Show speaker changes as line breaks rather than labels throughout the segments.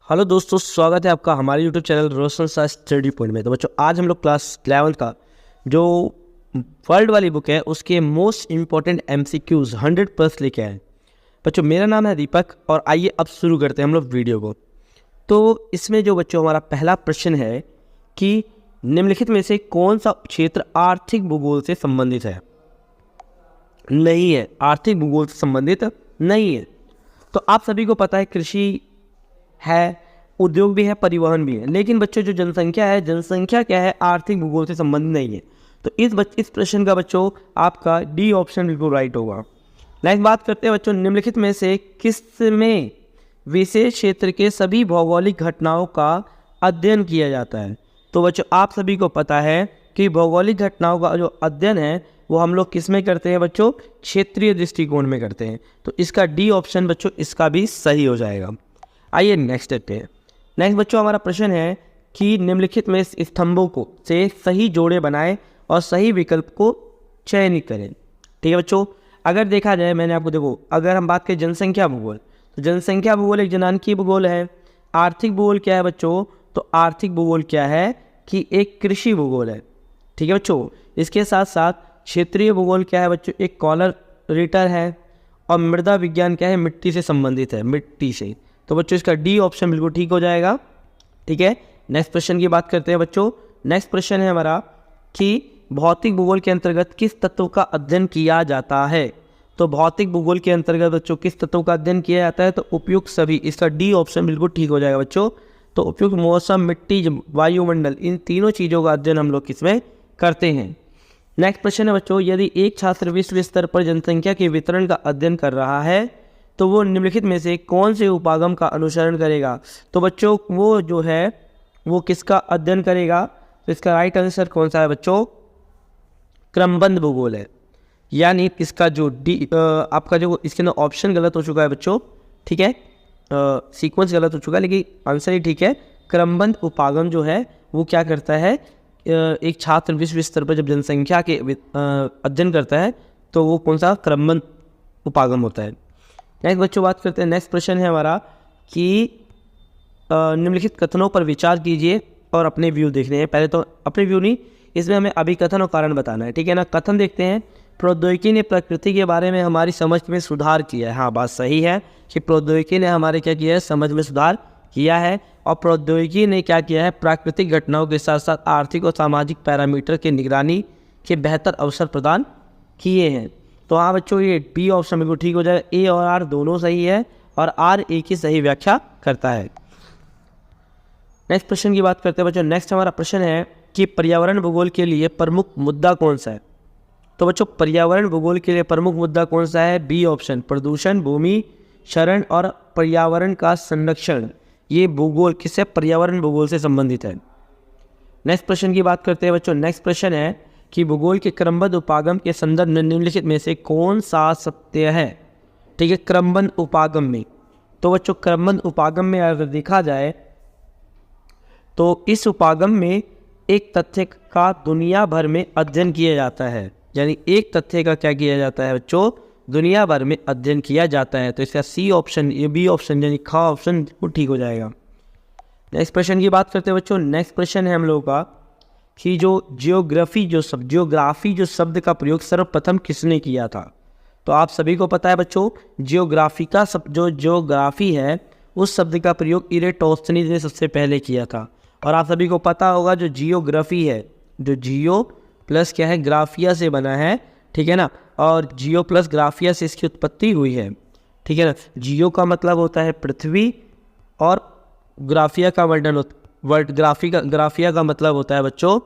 Hello दोस्तों, स्वागत है आपका हमारे यूट्यूब चैनल रोशन सा स्टडी पॉइंट में। तो बच्चों, आज हम लोग क्लास 11 का जो वर्ल्ड वाली बुक है उसके मोस्ट इंपॉर्टेंट MCQs 100+ लेके आए। बच्चों, मेरा नाम है दीपक और आइए अब शुरू करते हैं हम लोग वीडियो को। तो इसमें जो बच्चों हमारा पहला प्रश्न है कि निम्नलिखित में से कौन सा क्षेत्र आर्थिक भूगोल से संबंधित है? नहीं है, आर्थिक भूगोल से संबंधित नहीं है। तो आप सभी को पता है कृषि है, उद्योग भी है, परिवहन भी है, लेकिन बच्चों जो जनसंख्या है, जनसंख्या क्या है, आर्थिक भूगोल से संबंधित नहीं है। तो इस प्रश्न का बच्चों आपका डी ऑप्शन बिल्कुल राइट होगा। नेक्स्ट बात करते हैं बच्चों, निम्नलिखित में से किस में विशेष क्षेत्र के सभी भौगोलिक घटनाओं का अध्ययन किया जाता है? तो बच्चों आप सभी को पता है कि भौगोलिक घटनाओं का जो अध्ययन है वो हम लोग किस में करते हैं बच्चों? क्षेत्रीय दृष्टिकोण में करते हैं। तो इसका डी ऑप्शन बच्चों इसका भी सही हो जाएगा। आइए नेक्स्ट देखते हैं। नेक्स्ट बच्चों हमारा प्रश्न है कि निम्नलिखित में स्तंभों को से सही जोड़े बनाएं और सही विकल्प को चयनित करें। ठीक है बच्चों, अगर देखा जाए, मैंने आपको देखो, अगर हम बात करें जनसंख्या भूगोल, तो जनसंख्या भूगोल एक जनांकीय भूगोल है। आर्थिक भूगोल क्या है बच्चों? तो आर्थिक भूगोल क्या है कि एक कृषि भूगोल है। ठीक है बच्चों, इसके साथ साथ क्षेत्रीय भूगोल क्या है बच्चों? एक कॉलर रेटर है। और मृदा विज्ञान क्या है? मिट्टी से संबंधित है, मिट्टी से। तो बच्चों इसका डी ऑप्शन बिल्कुल ठीक हो जाएगा। ठीक है, नेक्स्ट प्रश्न की बात करते हैं बच्चों। नेक्स्ट प्रश्न है हमारा कि भौतिक भूगोल के अंतर्गत किस तत्व का अध्ययन किया जाता है? तो भौतिक भूगोल के अंतर्गत बच्चों किस तत्व का अध्ययन किया जाता है? तो उपयुक्त सभी, इसका डी ऑप्शन बिल्कुल ठीक हो जाएगा बच्चों। तो उपयुक्त मौसम, मिट्टी, वायुमंडल, इन तीनों चीज़ों का अध्ययन हम लोग किसमें करते हैं। नेक्स्ट प्रश्न है बच्चों, यदि एक छात्र विश्व स्तर पर जनसंख्या के वितरण का अध्ययन कर रहा है तो वो निम्नलिखित में से कौन से उपागम का अनुसरण करेगा? तो बच्चों वो जो है वो किसका अध्ययन करेगा? तो इसका राइट आंसर कौन सा है बच्चों? क्रमबद्ध भूगोल है। यानी इसका जो आपका जो इसके अंदर ऑप्शन गलत हो चुका है बच्चों। ठीक है, सीक्वेंस गलत हो चुका है, लेकिन आंसर ही ठीक है। क्रमबद्ध उपागम जो है वो क्या करता है? एक छात्र विश्व स्तर पर जब जनसंख्या के अध्ययन करता है तो वो कौन सा क्रमबद्ध उपागम होता है। नेक्स्ट बच्चों बात करते हैं, नेक्स्ट प्रश्न है हमारा कि निम्नलिखित कथनों पर विचार कीजिए और अपने व्यू देखने हैं। पहले तो अपने व्यू नहीं, इसमें हमें अभिकथन और कारण बताना है। ठीक है ना। कथन देखते हैं, प्रौद्योगिकी ने प्रकृति के बारे में हमारी समझ में सुधार किया है। हाँ, बात सही है कि प्रौद्योगिकी ने हमारे क्या किया है? समझ में सुधार किया है। और प्रौद्योगिकी ने क्या किया है? प्राकृतिक घटनाओं के साथ साथ आर्थिक और सामाजिक पैरामीटर की निगरानी के बेहतर अवसर प्रदान किए हैं। तो हाँ बच्चों, ये बी ऑप्शन बिल्कुल ठीक हो जाएगा। ए और आर दोनों सही है और आर ए की सही व्याख्या करता है। नेक्स्ट प्रश्न की बात करते हैं बच्चों। नेक्स्ट हमारा प्रश्न है कि पर्यावरण भूगोल के लिए प्रमुख मुद्दा कौन सा है? तो बच्चों पर्यावरण भूगोल के लिए प्रमुख मुद्दा कौन सा है? बी ऑप्शन, प्रदूषण, भूमि क्षरण और पर्यावरण का संरक्षण। ये भूगोल किससे? पर्यावरण भूगोल से संबंधित है। नेक्स्ट प्रश्न की बात करते हैं बच्चों। नेक्स्ट प्रश्न है कि भूगोल के क्रमबद्ध उपागम के संदर्भ में निम्नलिखित में से कौन सा सत्य है? ठीक है, क्रमबद्ध उपागम में। तो बच्चों क्रमबद्ध उपागम में अगर देखा जाए तो इस उपागम में एक तथ्य का दुनिया भर में अध्ययन किया जाता है। यानी एक तथ्य का क्या किया जाता है बच्चों? दुनिया भर में अध्ययन किया जाता है। तो इसका सी ऑप्शन, ये बी ऑप्शन यानी खा ऑप्शन ठीक हो जाएगा। नेक्स्ट प्रश्न की बात करते हैं बच्चों। नेक्स्ट प्रश्न है हम लोगों का कि जो जियोग्राफी जो शब्द का प्रयोग सर्वप्रथम किसने किया था? तो आप सभी को पता है बच्चों, जियोग्राफी का जो जियोग्राफी है उस शब्द का प्रयोग इरेटोस्थनीज ने सबसे पहले किया था। और आप सभी को पता होगा जो जियोग्राफी है, जो जियो प्लस क्या है? ग्राफिया से बना है। ठीक है ना। और जियो प्लस ग्राफिया से इसकी उत्पत्ति हुई है। ठीक है ना। जियो का मतलब होता है पृथ्वी और ग्राफिया का वर्णन ग्राफिया का मतलब होता है बच्चों,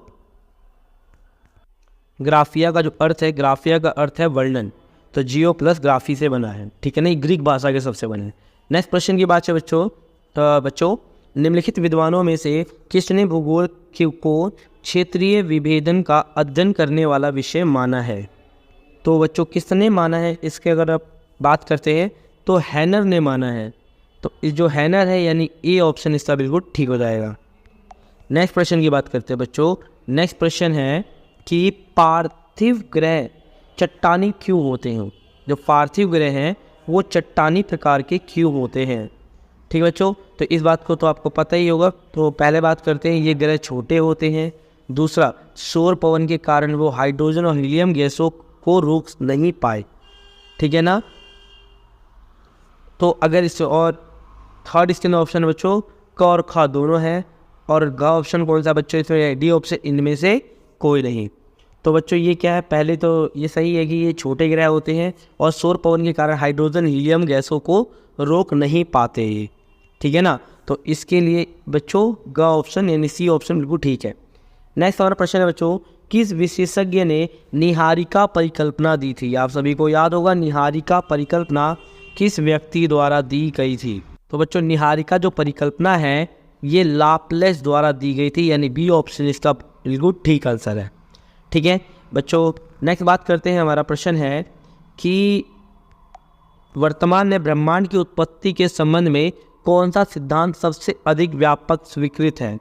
ग्राफिया का जो अर्थ है, ग्राफिया का अर्थ है वर्णन। तो जियो प्लस ग्राफी से बना है। ठीक है ना, ग्रीक भाषा के सबसे बने। नेक्स्ट प्रश्न की बात है बच्चों, निम्नलिखित विद्वानों में से किसने भूगोल को क्षेत्रीय विभेदन का अध्ययन करने वाला विषय माना है? तो बच्चों किसने माना है? इसके अगर आप बात करते हैं तो हैनर ने माना है। तो इस जो हैनर है यानी ए ऑप्शन इसका बिल्कुल ठीक हो जाएगा। नेक्स्ट प्रश्न की बात करते हैं बच्चों। नेक्स्ट प्रश्न है कि पार्थिव ग्रह चट्टानी क्यों होते हैं? जो पार्थिव ग्रह हैं वो चट्टानी प्रकार के क्यों होते हैं? ठीक है बच्चों, तो इस बात को तो आपको पता ही होगा। तो पहले बात करते हैं, ये ग्रह छोटे होते हैं। दूसरा, सौर पवन के कारण वो हाइड्रोजन और हीलियम गैसों को रोक नहीं पाए, ठीक है ना। तो अगर इस और थर्ड इसके अंदर ऑप्शन बच्चों क और ख दोनों है, और ग ऑप्शन कौन सा बच्चों इसमें, डी ऑप्शन, इनमें से कोई नहीं। तो बच्चों ये क्या है, पहले तो ये सही है कि ये छोटे ग्रह होते हैं और सौर पवन के कारण हाइड्रोजन हीलियम गैसों को रोक नहीं पाते ये, ठीक है ना। तो इसके लिए बच्चों ग ऑप्शन यानी सी ऑप्शन बिल्कुल ठीक है। नेक्स्ट हमारा प्रश्न है बच्चों, किस विशेषज्ञ ने निहारिका परिकल्पना दी थी। आप सभी को याद होगा निहारिका परिकल्पना किस व्यक्ति द्वारा दी गई थी। तो बच्चों निहारिका जो परिकल्पना है ये लाप्लेस द्वारा दी गई थी, यानी बी ऑप्शन इसका बिल्कुल ठीक आंसर है, ठीक है बच्चों। नेक्स्ट बात करते हैं, हमारा प्रश्न है कि वर्तमान में ब्रह्मांड की उत्पत्ति के संबंध में कौन सा सिद्धांत सबसे अधिक व्यापक स्वीकृत है।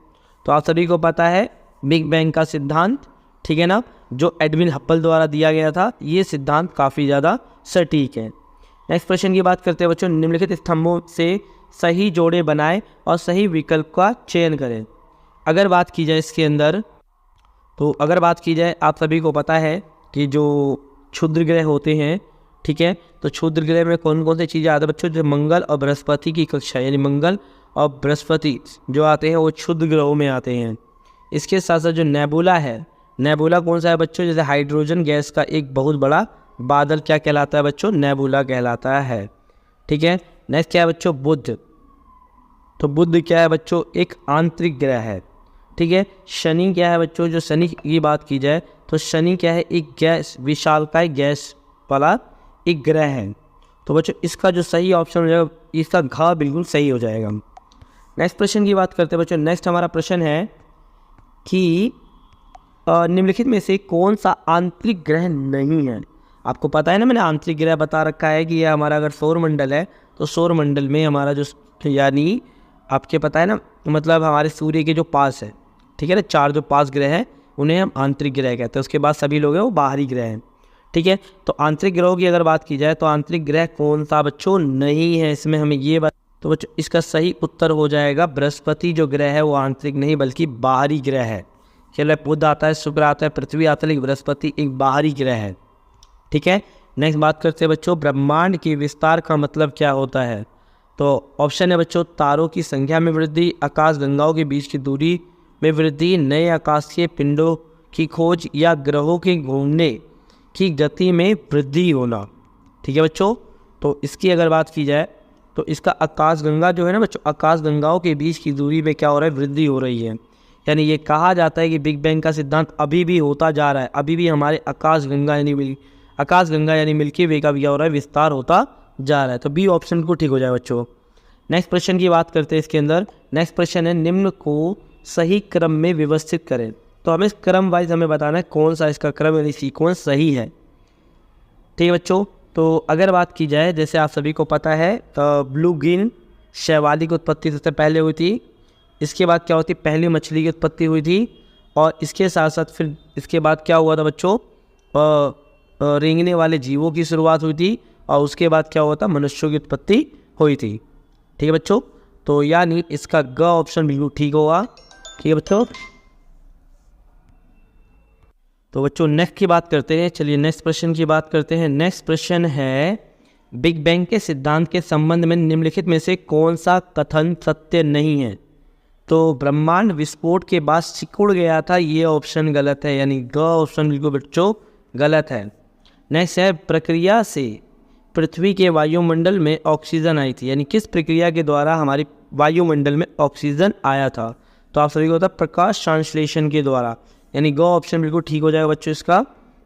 तो आप सभी को पता है बिग बैंग का सिद्धांत, ठीक है ना, जो एडविन हब्बल द्वारा दिया गया था। ये सिद्धांत काफ़ी ज़्यादा सटीक है। नेक्स्ट प्रश्न की बात करते हैं बच्चों, निम्नलिखित स्तंभों से सही जोड़े बनाएं और सही विकल्प का चयन करें। अगर बात की जाए इसके अंदर, तो अगर बात की जाए, आप सभी को पता है कि जो क्षुद्र ग्रह होते हैं, ठीक है, तो क्षुद्र ग्रह में कौन कौन सी चीज़ें आती है बच्चों, जो मंगल और बृहस्पति की कक्षा, यानी मंगल और बृहस्पति जो आते हैं वो क्षुद्र ग्रहों में आते हैं। इसके साथ साथ जो नेबुला है, नेबुला कौन सा है बच्चों, जैसे हाइड्रोजन गैस का एक बहुत बड़ा बादल क्या कहलाता है बच्चों, नेबुला कहलाता है, ठीक है। नेक्स्ट क्या है बच्चों, बुध। तो बुध क्या है बच्चों, एक आंतरिक ग्रह है, ठीक है। शनि क्या है बच्चों, जो शनि की बात की जाए तो शनि क्या है, एक गैस, विशालकाय गैस वाला एक ग्रह है। तो बच्चों इसका जो सही ऑप्शन हो जाएगा, इसका घ बिल्कुल सही हो जाएगा। नेक्स्ट प्रश्न की बात करते हैं बच्चों। नेक्स्ट हमारा प्रश्न है कि निम्नलिखित में से कौन सा आंतरिक ग्रह नहीं है। आपको पता है ना, मैंने आंतरिक ग्रह बता रखा है कि ये हमारा अगर सौर मंडल है तो सौर मंडल में हमारा जो, यानी आपके पता है ना, मतलब हमारे सूर्य के जो पास है, ठीक है ना, 4 जो पास ग्रह हैं उन्हें हम आंतरिक ग्रह कहते हैं। उसके बाद सभी लोग हैं वो बाहरी ग्रह हैं, ठीक है। तो आंतरिक ग्रहों की अगर बात की जाए तो आंतरिक ग्रह कौन सा बच्चों नहीं है, इसमें हमें ये बात, तो बच्चों इसका सही उत्तर हो जाएगा बृहस्पति जो ग्रह है वो आंतरिक नहीं बल्कि बाहरी ग्रह है। चलो बुध आता है, शुक्र आता है, पृथ्वी आता है, लेकिन बृहस्पति एक बाहरी ग्रह है, ठीक है। नेक्स्ट बात करते हैं बच्चों, ब्रह्मांड के विस्तार का मतलब क्या होता है। तो ऑप्शन है बच्चों, तारों की संख्या में वृद्धि, आकाश गंगाओं के बीच की दूरी में वृद्धि, नए आकाशीय पिंडों की खोज, या ग्रहों के घूमने की गति में वृद्धि होना, ठीक है बच्चों। तो इसकी अगर बात की जाए तो इसका आकाश गंगा जो है ना बच्चों, आकाश गंगाओं के बीच की दूरी में क्या हो रहा है, वृद्धि हो रही है। यानी ये कहा जाता है कि बिग बैंग का सिद्धांत अभी भी होता जा रहा है, अभी भी हमारे आकाश गंगा यानी मिल्की वे का भी क्या हो रहा है, विस्तार होता जा रहा है। तो बी ऑप्शन को ठीक हो जाए बच्चों। नेक्स्ट प्रश्न की बात करते हैं इसके अंदर। नेक्स्ट प्रश्न है, निम्न को सही क्रम में व्यवस्थित करें। तो हमें क्रम वाइज हमें बताना है कौन सा इसका क्रम यानी सीक्वेंस सही है, ठीक है बच्चों। तो अगर बात की जाए, जैसे आप सभी को पता है तो ब्लू गिन शैवाली की उत्पत्ति सबसे पहले हुई थी। इसके बाद क्या होती, पहली मछली की उत्पत्ति हुई थी, और इसके साथ साथ फिर इसके बाद क्या हुआ था बच्चों, रेंगने वाले जीवों की शुरुआत हुई थी, और उसके बाद क्या हुआ था, मनुष्यों की उत्पत्ति हुई थी, ठीक है बच्चों। तो यानी इसका ग ऑप्शन बिल्कुल ठीक होगा, ठीक है बच्चों। तो बच्चों नेक्स्ट की बात करते हैं, चलिए नेक्स्ट प्रश्न की बात करते हैं। नेक्स्ट प्रश्न है, बिग बैंग के सिद्धांत के संबंध में निम्नलिखित में से कौन सा कथन सत्य नहीं है। तो ब्रह्मांड विस्फोट के बाद सिकुड़ गया था, ये ऑप्शन गलत है, यानी ग ऑप्शन बिल्कुल बच्चों गलत है। नेक्स्ट है, प्रक्रिया से पृथ्वी के वायुमंडल में ऑक्सीजन आई थी, यानी किस प्रक्रिया के द्वारा हमारी वायुमंडल में ऑक्सीजन आया था। तो आप सभी को होता है प्रकाश संश्लेषण के द्वारा, यानी ग ऑप्शन बिल्कुल ठीक हो जाएगा बच्चों इसका।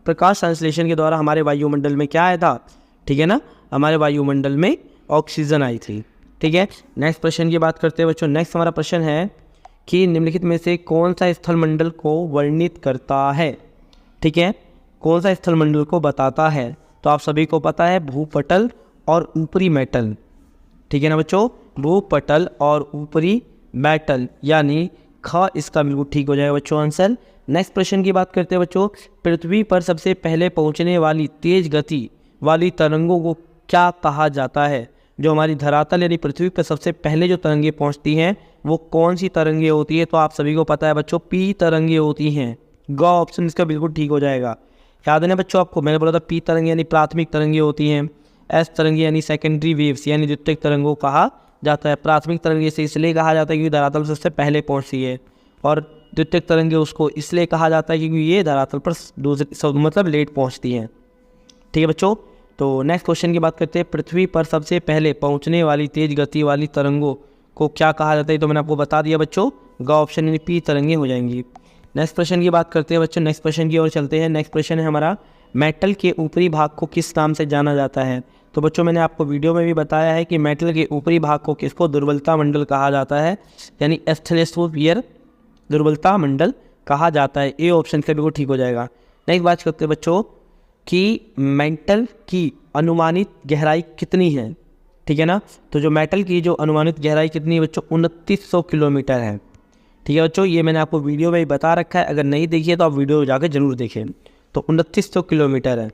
प्रकाश संश्लेषण के द्वारा हमारे वायुमंडल में क्या आया था, ठीक है ना, हमारे वायुमंडल में ऑक्सीजन आई थी, ठीक है। नेक्स्ट प्रश्न की बात करते हैं बच्चों। नेक्स्ट हमारा प्रश्न है कि निम्नलिखित में से कौन सा स्थल मंडल को वर्णित करता है, ठीक है, कौन सा स्थल मंडल को बताता है। तो आप सभी को पता है भूपटल और ऊपरी मेटल, ठीक है ना बच्चों, भूपटल और ऊपरी मेटल, यानी ख इसका बिल्कुल ठीक हो जाएगा बच्चों आंसर। नेक्स्ट प्रश्न की बात करते हैं बच्चों, पृथ्वी पर सबसे पहले पहुंचने वाली तेज गति वाली तरंगों को क्या कहा जाता है। जो हमारी धरातल यानी पृथ्वी पर सबसे पहले जो तरंगे पहुंचती हैं वो कौन सी तरंगे होती है? तो आप सभी को पता है बच्चों, पी तरंगे होती हैं। ग ऑप्शन इसका बिल्कुल ठीक हो जाएगा। याद है ना बच्चों आपको, मैंने बोला था पी तरंगे यानी प्राथमिक तरंगे होती हैं, एस तरंगे यानी सेकेंडरी वेव्स यानी द्वितीयक तरंगों कहा जाता है। प्राथमिक तरंगे से इसलिए कहा जाता है क्योंकि धरातल सबसे पहले पहुंचती है, और द्वितीयक तरंगे उसको इसलिए कहा जाता है क्योंकि ये धरातल पर दूसरे मतलब लेट पहुंचती हैं। ठीक है बच्चों, तो नेक्स्ट क्वेश्चन की बात करते हैं। पृथ्वी पर सबसे पहले पहुंचने वाली तेज गति वाली तरंगों को क्या कहा जाता है? तो मैंने आपको बता दिया बच्चों, ग ऑप्शन यानी पी तरंगे हो जाएंगी। नेक्स्ट प्रश्न की बात करते हैं बच्चों, नेक्स्ट प्रश्न की ओर चलते हैं। नेक्स्ट प्रश्न है हमारा, मेटल के ऊपरी भाग को किस नाम से जाना जाता है? तो बच्चों मैंने आपको वीडियो में भी बताया है कि मेटल के ऊपरी भाग को किसको दुर्बलता मंडल कहा जाता है, यानी एस्थेलेस्फोस्फीयर दुर्बलता मंडल कहा जाता है। ए ऑप्शन का बिल्कुल ठीक हो जाएगा। नेक्स्ट बात करते हैं बच्चों कि मेटल की अनुमानित गहराई कितनी है, ठीक है ना। तो जो मेटल की जो अनुमानित गहराई कितनी है बच्चों, 2900 किलोमीटर है। ठीक है बच्चों, ये मैंने आपको वीडियो में ही बता रखा है, अगर नहीं देखिए तो आप वीडियो जाकर जरूर देखें। तो 2900 किलोमीटर है।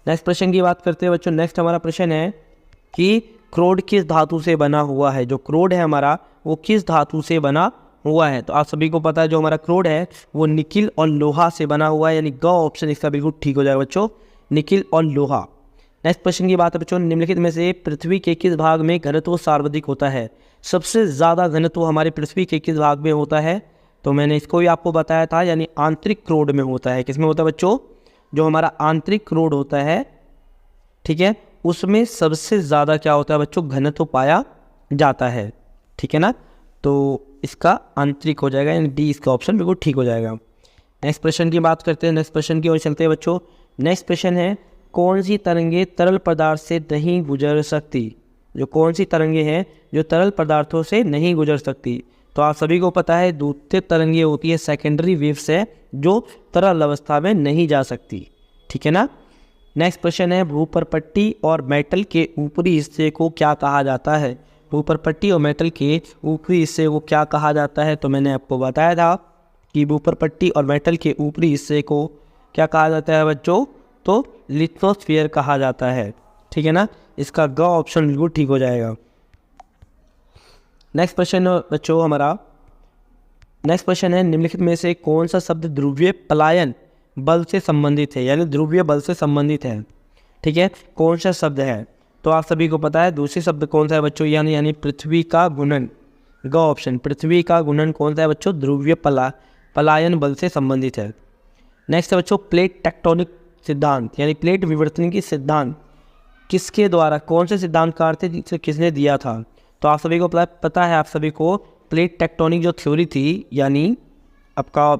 नेक्स्ट प्रश्न की बात करते हैं बच्चों। नेक्स्ट हमारा प्रश्न है कि क्रोड किस धातु से बना हुआ है? जो क्रोड है हमारा वो किस धातु से बना हुआ है? तो आप सभी को पता है जो हमारा क्रोड है वो निकिल और लोहा से बना हुआ है, यानी ग ऑप्शन इसका बिल्कुल ठीक हो जाएगा बच्चों, निकिल और लोहा। नेक्स्ट क्वेश्चन की बात है बच्चों, निम्नलिखित में से पृथ्वी के किस भाग में घनत्व सर्वाधिक होता है? सबसे ज़्यादा घनत्व हमारे पृथ्वी के किस भाग में होता है? तो मैंने इसको भी आपको बताया था, यानी आंतरिक क्रोड में होता है। किसमें होता है बच्चों? जो हमारा आंतरिक क्रोड होता है, ठीक है, उसमें सबसे ज़्यादा क्या होता है बच्चों, घनत्व पाया जाता है। ठीक है ना, तो इसका आंतरिक हो जाएगा, यानी डी इसका ऑप्शन बिल्कुल ठीक हो जाएगा। नेक्स्ट प्रश्न की बात करते हैं। नेक्स्ट प्रश्न की ओर चलते हैं बच्चों। नेक्स्ट प्रश्न है, कौन सी तरंगे तरल पदार्थ से नहीं गुजर सकती? जो कौन सी तरंगे हैं जो तरल पदार्थों से नहीं गुजर सकती? तो आप सभी को पता है द्वितीयक तरंगे होती है, सेकेंडरी वेव्स है जो तरल अवस्था में नहीं जा सकती। ठीक है ना। नेक्स्ट प्रश्न है, भूपर्पट्टी और मेटल के ऊपरी हिस्से को क्या कहा जाता है? भूपर्पट्टी और मेटल के ऊपरी हिस्से को क्या कहा जाता है? तो मैंने आपको बताया था कि भूपर्पट्टी और मेटल के ऊपरी हिस्से को क्या कहा जाता है बच्चों? तो लिथोस्फीयर कहा जाता है। ठीक है ना, इसका ग ऑप्शन बिल्कुल ठीक हो जाएगा। नेक्स्ट प्रश्न बच्चों हमारा, नेक्स्ट प्रश्न है, निम्नलिखित में से कौन सा शब्द ध्रुवीय पलायन बल से संबंधित है, यानी ध्रुवीय बल से संबंधित है? ठीक है, कौन सा शब्द है? तो आप सभी को पता है दूसरी शब्द कौन सा है बच्चों, यानी पृथ्वी का गुणन। ग ऑप्शन, पृथ्वी का गुणन कौन सा है बच्चों? ध्रुवीय पलायन बल से संबंधित है। नेक्स्ट है बच्चों, प्लेट टेक्टोनिक सिद्धांत, यानी प्लेट विवर्तन की सिद्धांत किसके द्वारा, कौन से सिद्धांतकार थे जिसे किसने दिया था? तो आप सभी को पता है, आप सभी को प्लेट टेक्टोनिक जो थ्योरी थी, यानी आपका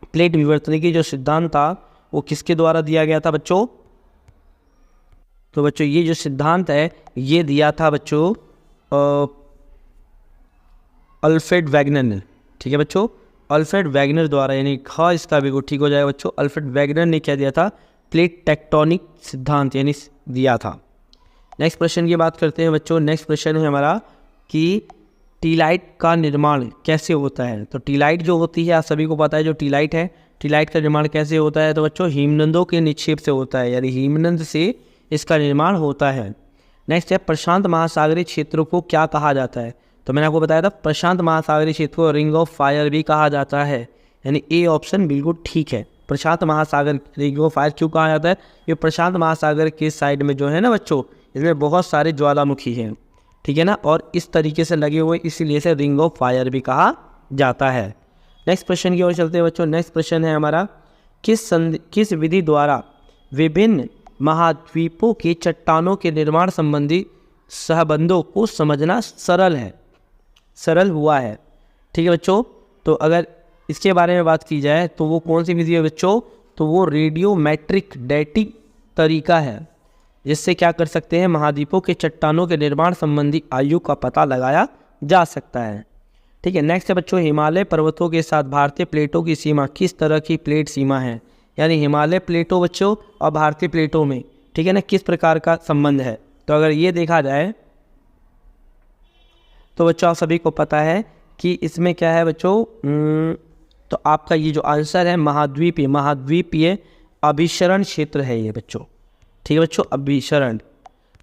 प्लेट विवर्तन की जो सिद्धांत था वो किसके द्वारा दिया गया था बच्चों? तो बच्चों ये जो सिद्धांत है ये दिया था बच्चों अल्फ्रेड वैगनर ने। ठीक है बच्चों, अल्फ्रेड वैगनर द्वारा, यानी हाँ इसका बिल्कुल ठीक हो जाएगा बच्चों, अल्फ्रेड वैगनर ने क्या दिया था? प्लेट टेक्टोनिक सिद्धांत यानी दिया था। नेक्स्ट प्रश्न की बात करते हैं बच्चों। नेक्स्ट प्रश्न है हमारा कि टीलाइट का निर्माण कैसे होता है? तो टीलाइट जो होती है आप सभी को पता है, जो टीलाइट है, टीलाइट का निर्माण कैसे होता है? तो बच्चों हिमनदों के निक्षेप से होता है, यानी हिमनद से इसका निर्माण होता है। नेक्स्ट है, प्रशांत महासागरीय क्षेत्रों को क्या कहा जाता है? तो मैंने आपको बताया था प्रशांत महासागरीय क्षेत्र को रिंग ऑफ फायर भी कहा जाता है, यानी ए ऑप्शन बिल्कुल ठीक है। प्रशांत महासागर रिंग ऑफ फायर क्यों कहा जाता है? ये प्रशांत महासागर के साइड में जो है ना बच्चों, इसमें बहुत सारे ज्वालामुखी हैं। ठीक है ना, और इस तरीके से लगे हुए इसीलिए से रिंग ऑफ फायर भी कहा जाता है। नेक्स्ट प्रश्न की ओर चलते हैं बच्चों। नेक्स्ट प्रश्न है हमारा, किस विधि द्वारा विभिन्न महाद्वीपों के चट्टानों के निर्माण संबंधी संबंधों को समझना सरल हुआ है? ठीक है बच्चों, तो अगर इसके बारे में बात की जाए तो वो कौन सी विधि है बच्चों? तो वो रेडियोमेट्रिक डेटिंग तरीका है, जिससे क्या कर सकते हैं, महाद्वीपों के चट्टानों के निर्माण संबंधी आयु का पता लगाया जा सकता है। ठीक है, नेक्स्ट है बच्चों, हिमालय पर्वतों के साथ भारतीय प्लेटों की सीमा किस तरह की प्लेट सीमा है? यानी हिमालय प्लेटों बच्चों और भारतीय प्लेटों में, ठीक है ना, किस प्रकार का संबंध है? तो अगर ये देखा जाए तो बच्चों आप सभी को पता है कि इसमें क्या है बच्चों, तो आपका ये जो आंसर है महाद्वीपीय अभिसरण क्षेत्र है ये बच्चों। ठीक है बच्चों, अभिसरण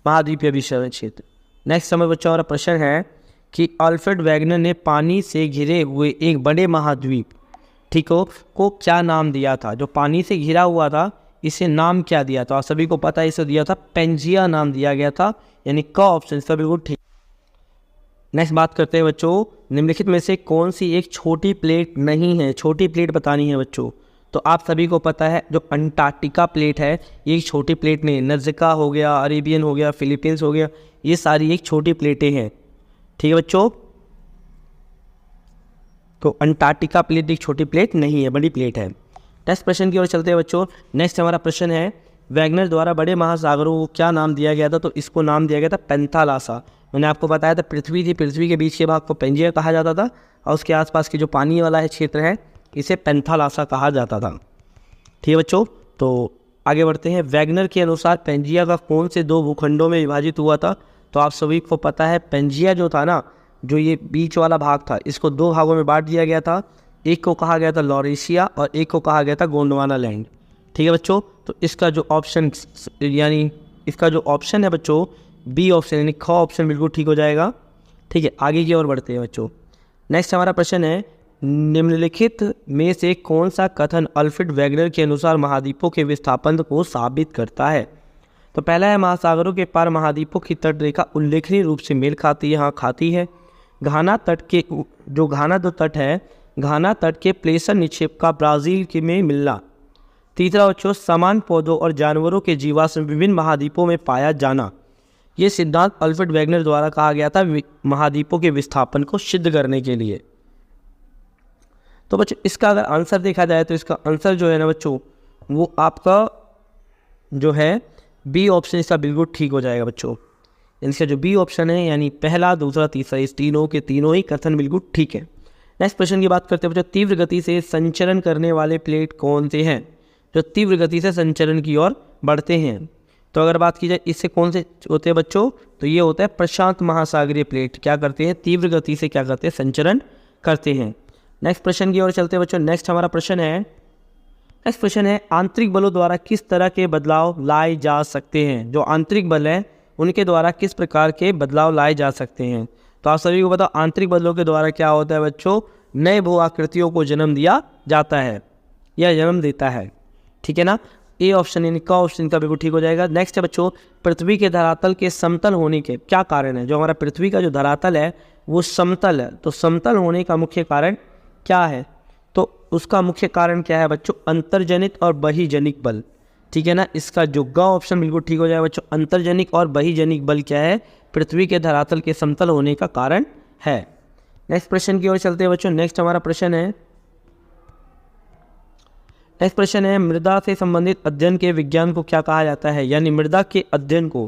महाद्वीपीय विषय क्षेत्र। नेक्स्ट समय बच्चों हमारा प्रश्न है कि अल्फ्रेड वैगनर ने पानी से घिरे हुए एक बड़े महाद्वीप, ठीक हो, को क्या नाम दिया था? जो पानी से घिरा हुआ था इसे नाम क्या दिया था? आप सभी को पता है इसे दिया था पेंजिया नाम दिया गया था, यानी क ऑप्शन इसका बिल्कुल ठीक। नेक्स्ट बात करते हैं बच्चों, निम्नलिखित में से कौन सी एक छोटी प्लेट नहीं है? छोटी प्लेट बतानी है बच्चों। तो आप सभी को पता है जो अंटार्कटिका प्लेट है ये एक छोटी प्लेट नहीं, नज़का हो गया, अरेबियन हो गया, फिलीपींस हो गया, ये सारी एक छोटी प्लेटें हैं, ठीक है बच्चों। तो अंटार्कटिका प्लेट एक छोटी प्लेट नहीं है, बड़ी प्लेट है। नेक्स्ट प्रश्न की ओर चलते हैं बच्चों। नेक्स्ट हमारा प्रश्न है वैगनर द्वारा बड़े महासागरों को क्या नाम दिया गया था? तो इसको नाम दिया गया था पेंथालासा। मैंने आपको बताया था पृथ्वी थी, पृथ्वी के बीच के भाग को पेंजिया कहा जाता था और उसके आसपास की जो पानी वाला है क्षेत्र है इसे पेंथालासा कहा जाता था, ठीक है बच्चों। तो आगे बढ़ते हैं। वैगनर के अनुसार पेंजिया का कौन से दो भूखंडों में विभाजित हुआ था? तो आप सभी को पता है पेंजिया जो था ना, जो ये बीच वाला भाग था, इसको दो भागों में बांट दिया गया था। एक को कहा गया था लॉरेशिया और एक को कहा गया था गोंडवाना लैंड, ठीक है बच्चों। तो इसका जो ऑप्शन यानी इसका जो ऑप्शन है बच्चों बी ऑप्शन यानी ख ऑप्शन बिल्कुल ठीक हो जाएगा, ठीक है। आगे की ओर बढ़ते हैं बच्चों। नेक्स्ट हमारा प्रश्न है निम्नलिखित में से कौन सा कथन अल्फ्रेड वैगनर के अनुसार महाद्वीपों के विस्थापन को साबित करता है? तो पहला है महासागरों के पार महाद्वीपों की तट रेखा उल्लेखनीय रूप से मेल खाती है, हाँ खाती है। घाना तट के जो घाना दो तट है, घाना तट के प्लेसर निक्षेप का ब्राज़ील के में मिलना। तीसरा बच्चों समान पौधों और जानवरों के जीवाश्म विभिन्न महाद्वीपों में पाया जाना। ये सिद्धांत अल्फ्रेड वैगनर द्वारा कहा गया था महाद्वीपों के विस्थापन को सिद्ध करने के लिए। तो बच्चों इसका अगर आंसर देखा जाए तो इसका आंसर जो है ना बच्चों वो आपका जो है बी ऑप्शन इसका बिल्कुल ठीक हो जाएगा बच्चों। इसका जो बी ऑप्शन है यानी पहला, दूसरा, तीसरा, इस तीनों के तीनों ही कथन बिल्कुल ठीक है। नेक्स्ट प्रश्न की बात करते हैं बच्चों, तीव्र गति से संचरण करने वाले प्लेट कौन से हैं जो तीव्र गति से संचरण की ओर बढ़ते हैं? तो अगर बात की जाए इससे कौन से होते हैं बच्चों, तो ये होता है प्रशांत महासागरीय प्लेट। क्या करते हैं? तीव्र गति से क्या करते हैं? संचरण करते हैं। नेक्स्ट प्रश्न की ओर चलते हैं बच्चों। नेक्स्ट हमारा प्रश्न है आंतरिक बलों द्वारा किस तरह के बदलाव लाए जा सकते हैं? जो आंतरिक बल है उनके द्वारा किस प्रकार के बदलाव लाए जा सकते हैं? तो आप सभी को बताओ आंतरिक बलों के द्वारा क्या होता है बच्चों? नए भू आकृतियों को जन्म दिया जाता है या जन्म देता है, ठीक है ना। ए ऑप्शन यानी का ऑप्शन का बिल्कुल ठीक हो जाएगा। नेक्स्ट है बच्चों पृथ्वी के धरातल के समतल होने के क्या कारण है? जो हमारा पृथ्वी का जो धरातल है वो समतल है, तो समतल होने का मुख्य कारण क्या है? तो उसका मुख्य कारण क्या है बच्चों? अंतर्जनित और बहिर्जनिक बल, ठीक है ना। इसका जो ग ऑप्शन बिल्कुल ठीक हो जाएगा बच्चों। अंतर्जनिक और बहिर्जनिक बल क्या है? पृथ्वी के धरातल के समतल होने का कारण है। नेक्स्ट प्रश्न की ओर चलते हैं बच्चों। नेक्स्ट हमारा प्रश्न है मृदा से संबंधित अध्ययन के विज्ञान को क्या कहा जाता है? यानी मृदा के अध्ययन को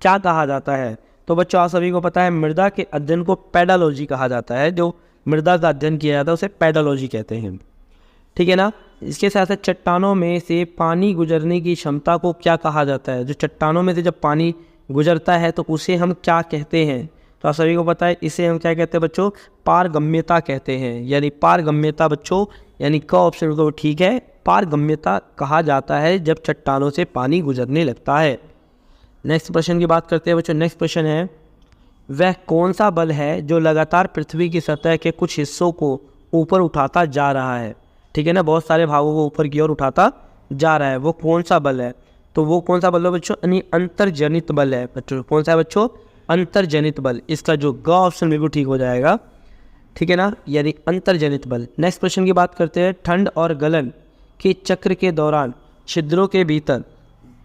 क्या कहा जाता है? तो बच्चों आप सभी को पता है मृदा के अध्ययन को पेडालॉजी कहा जाता है। जो मृदा का अध्ययन किया जाता है उसे पेडालॉजी कहते हैं, ठीक है ना। इसके साथ साथ चट्टानों में से पानी गुजरने की क्षमता को क्या कहा जाता है? जो चट्टानों में से जब पानी गुजरता है तो उसे हम क्या कहते हैं? तो आप सभी को पता है इसे हम क्या कहते हैं बच्चों? पारगम्यता कहते हैं। यानी पारगम्यता बच्चों यानी क ऑप्शन को ठीक है, पारगम्यता कहा जाता है जब चट्टानों से पानी गुजरने लगता है। नेक्स्ट प्रश्न की बात करते हैं बच्चों। नेक्स्ट प्रश्न है वह कौन सा बल है जो लगातार पृथ्वी की सतह के कुछ हिस्सों को ऊपर उठाता जा रहा है? ठीक है ना, बहुत सारे भागों को ऊपर की ओर उठाता जा रहा है, वो कौन सा बल है? तो वो कौन सा बल है बच्चों? यानी अंतर्जनित बल है बच्चों। कौन सा है बच्चों? अंतर्जनित बल। इसका जो ग ऑप्शन बिल्कुल ठीक हो जाएगा, ठीक है ना, यानी अंतर्जनित बल। नेक्स्ट प्रश्न की बात करते हैं ठंड और गलन के चक्र के दौरान छिद्रों के भीतर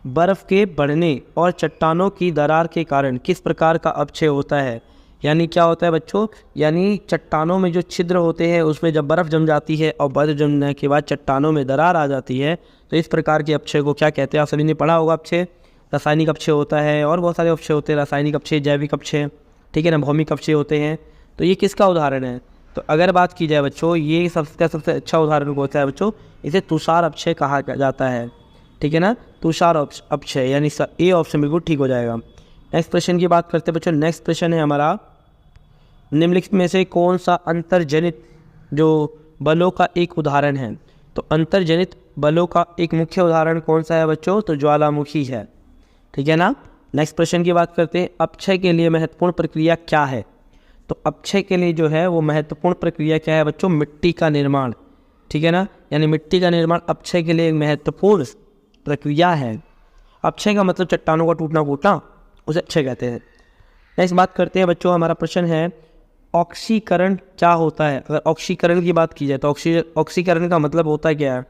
बर्फ के बढ़ने और चट्टानों की दरार के कारण किस प्रकार का अपक्षय होता है? यानी क्या होता है बच्चों? यानी चट्टानों में जो छिद्र होते हैं उसमें जब बर्फ़ जम जाती है और बर्फ़ जमने के बाद चट्टानों में दरार आ जाती है तो इस प्रकार के अपक्षय को क्या कहते हैं? आप सभी ने पढ़ा होगा। अपक्षय रासायनिक अपक्षय होता है और बहुत सारे अपक्षय होते हैं, रासायनिक अपक्षय, जैविक अपक्षय, ठीक है ना, भौमिक अपक्षय होते हैं। तो ये किसका उदाहरण है? तो अगर बात की जाए बच्चों ये सबसे अच्छा उदाहरण होता है बच्चों, इसे तुषार अपक्षय कहा जाता है, ठीक है ना, तुषार अपक्षय, यानी ए ऑप्शन बिल्कुल ठीक हो जाएगा। नेक्स्ट प्रश्न की बात करते हैं बच्चों। नेक्स्ट प्रश्न है हमारा निम्नलिखित में से कौन सा अंतर्जनित जो बलों का एक उदाहरण है? तो अंतर्जनित बलों का एक मुख्य उदाहरण कौन सा है बच्चों? तो ज्वालामुखी है, ठीक है ना। नेक्स्ट प्रश्न की बात करते हैं, अपक्षय के लिए महत्वपूर्ण प्रक्रिया क्या है। तो अपक्षय के लिए जो है वो महत्वपूर्ण प्रक्रिया क्या है बच्चों, मिट्टी का निर्माण, ठीक है ना, यानी मिट्टी का निर्माण अपक्षय के लिए एक महत्वपूर्ण प्रक्रिया है। अपक्षय का मतलब चट्टानों का टूटना फूटना, उसे अक्षय कहते हैं। नेक्स्ट बात करते हैं बच्चों, हमारा प्रश्न है ऑक्सीकरण क्या होता है। अगर ऑक्सीकरण की बात की जाए तो ऑक्सीकरण का मतलब होता है क्या है।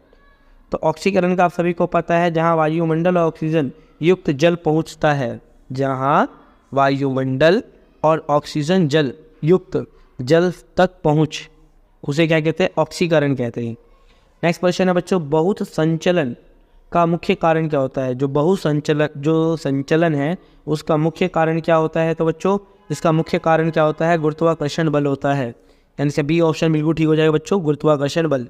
तो ऑक्सीकरण का आप सभी को पता है, जहाँ वायुमंडल और ऑक्सीजन युक्त जल पहुँचता है, जहाँ वायुमंडल और ऑक्सीजन जल युक्त जल तक पहुँच, उसे क्या कहते हैं, ऑक्सीकरण कहते हैं। नेक्स्ट क्वेश्चन है बच्चों, बहुत संचलन का मुख्य कारण क्या होता है। जो संचलन है उसका मुख्य कारण क्या होता है। तो बच्चों इसका मुख्य कारण क्या होता है, गुरुत्वाकर्षण बल होता है, यानी से बी ऑप्शन बिल्कुल ठीक हो जाएगा बच्चों, गुरुत्वाकर्षण बल।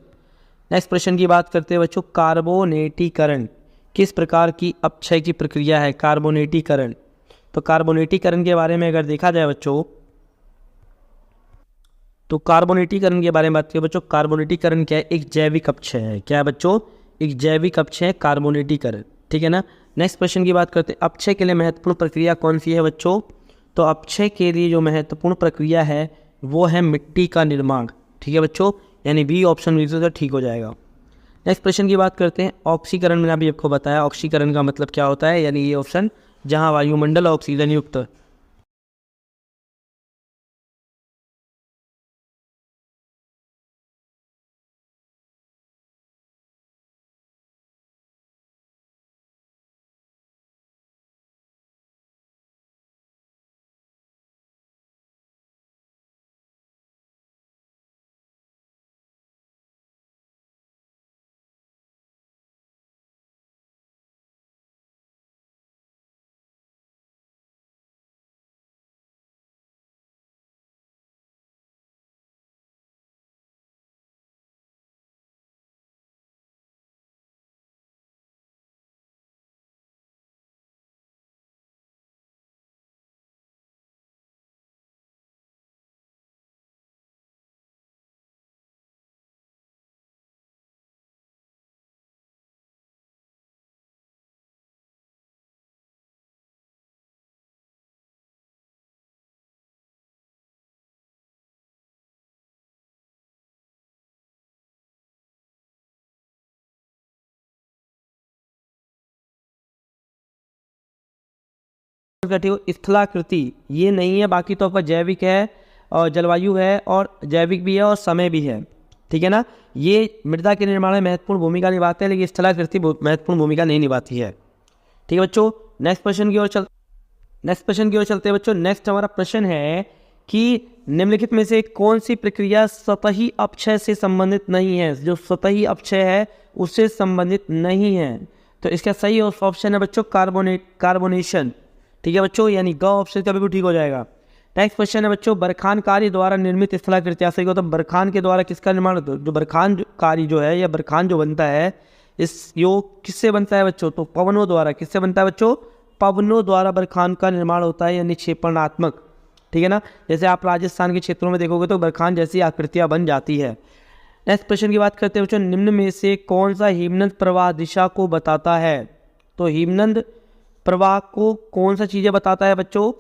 नेक्स्ट प्रश्न की बात करते हैं बच्चों, कार्बोनेटीकरण किस प्रकार की अपक्षय की प्रक्रिया है। कार्बोनेटीकरण, तो कार्बोनेटीकरण के बारे में अगर देखा जाए बच्चों, तो कार्बोनेटीकरण के बारे में बात करें बच्चों, कार्बोनेटीकरण क्या है, एक जैविक अपक्षय है। क्या है बच्चों, एक जैविक अपक्षय है कार्बोनेटीकरण, ठीक है ना। नेक्स्ट क्वेश्चन की बात करते हैं, अपक्षय के लिए महत्वपूर्ण प्रक्रिया कौन सी है बच्चों। तो अपक्षय के लिए जो महत्वपूर्ण प्रक्रिया है वो है मिट्टी का निर्माण, ठीक है बच्चों, यानी बी ऑप्शन बिल्कुल ठीक हो जाएगा। नेक्स्ट प्रश्न की बात करते हैं, ऑक्सीकरण मैंने अभी आपको बताया, ऑक्सीकरण का मतलब क्या होता है, यानी ये ऑप्शन जहाँ वायुमंडल ऑक्सीजन युक्त। स्थलाकृति ये नहीं है, बाकी तो आपका जैविक है और जलवायु है और जैविक भी है और समय भी है, ठीक है ना। ये मृदा के निर्माण में महत्वपूर्ण भूमिका निभाते हैं, लेकिन स्थलाकृति महत्वपूर्ण भूमिका नहीं निभाती है, ठीक है बच्चों। नेक्स्ट क्वेश्चन की ओर चलते हैं बच्चों। नेक्स्ट हमारा प्रश्न है कि निम्नलिखित में से कौन सी प्रक्रिया सतही अपक्षय से संबंधित नहीं है। जो सतही अपक्षय है उससे संबंधित नहीं है, तो इसका सही ऑप्शन है बच्चों कार्बोनेशन, ठीक है बच्चों, यानी ग ऑप्शन का बिल्कुल ठीक हो जाएगा। नेक्स्ट क्वेश्चन है बच्चों, बरखान कार्य द्वारा निर्मित स्थलाकृति सही को, तो बरखान के द्वारा किसका निर्माण, जो बरखान कार्य जो है या बरखान जो बनता है इस योग किससे बनता है बच्चों, तो पवनों द्वारा। किससे बनता है बच्चों, पवनों द्वारा बरखान का निर्माण होता है, यानी क्षेपणात्मक, ठीक है ना। जैसे आप राजस्थान के क्षेत्रों में देखोगे तो बरखान जैसी आकृतियां बन जाती है। नेक्स्ट क्वेश्चन की बात करते हैं बच्चों, निम्न में से कौन सा हिमनद प्रवाह दिशा को बताता है। तो हिमनद प्रवाह को कौन सा चीजें बताता है बच्चों,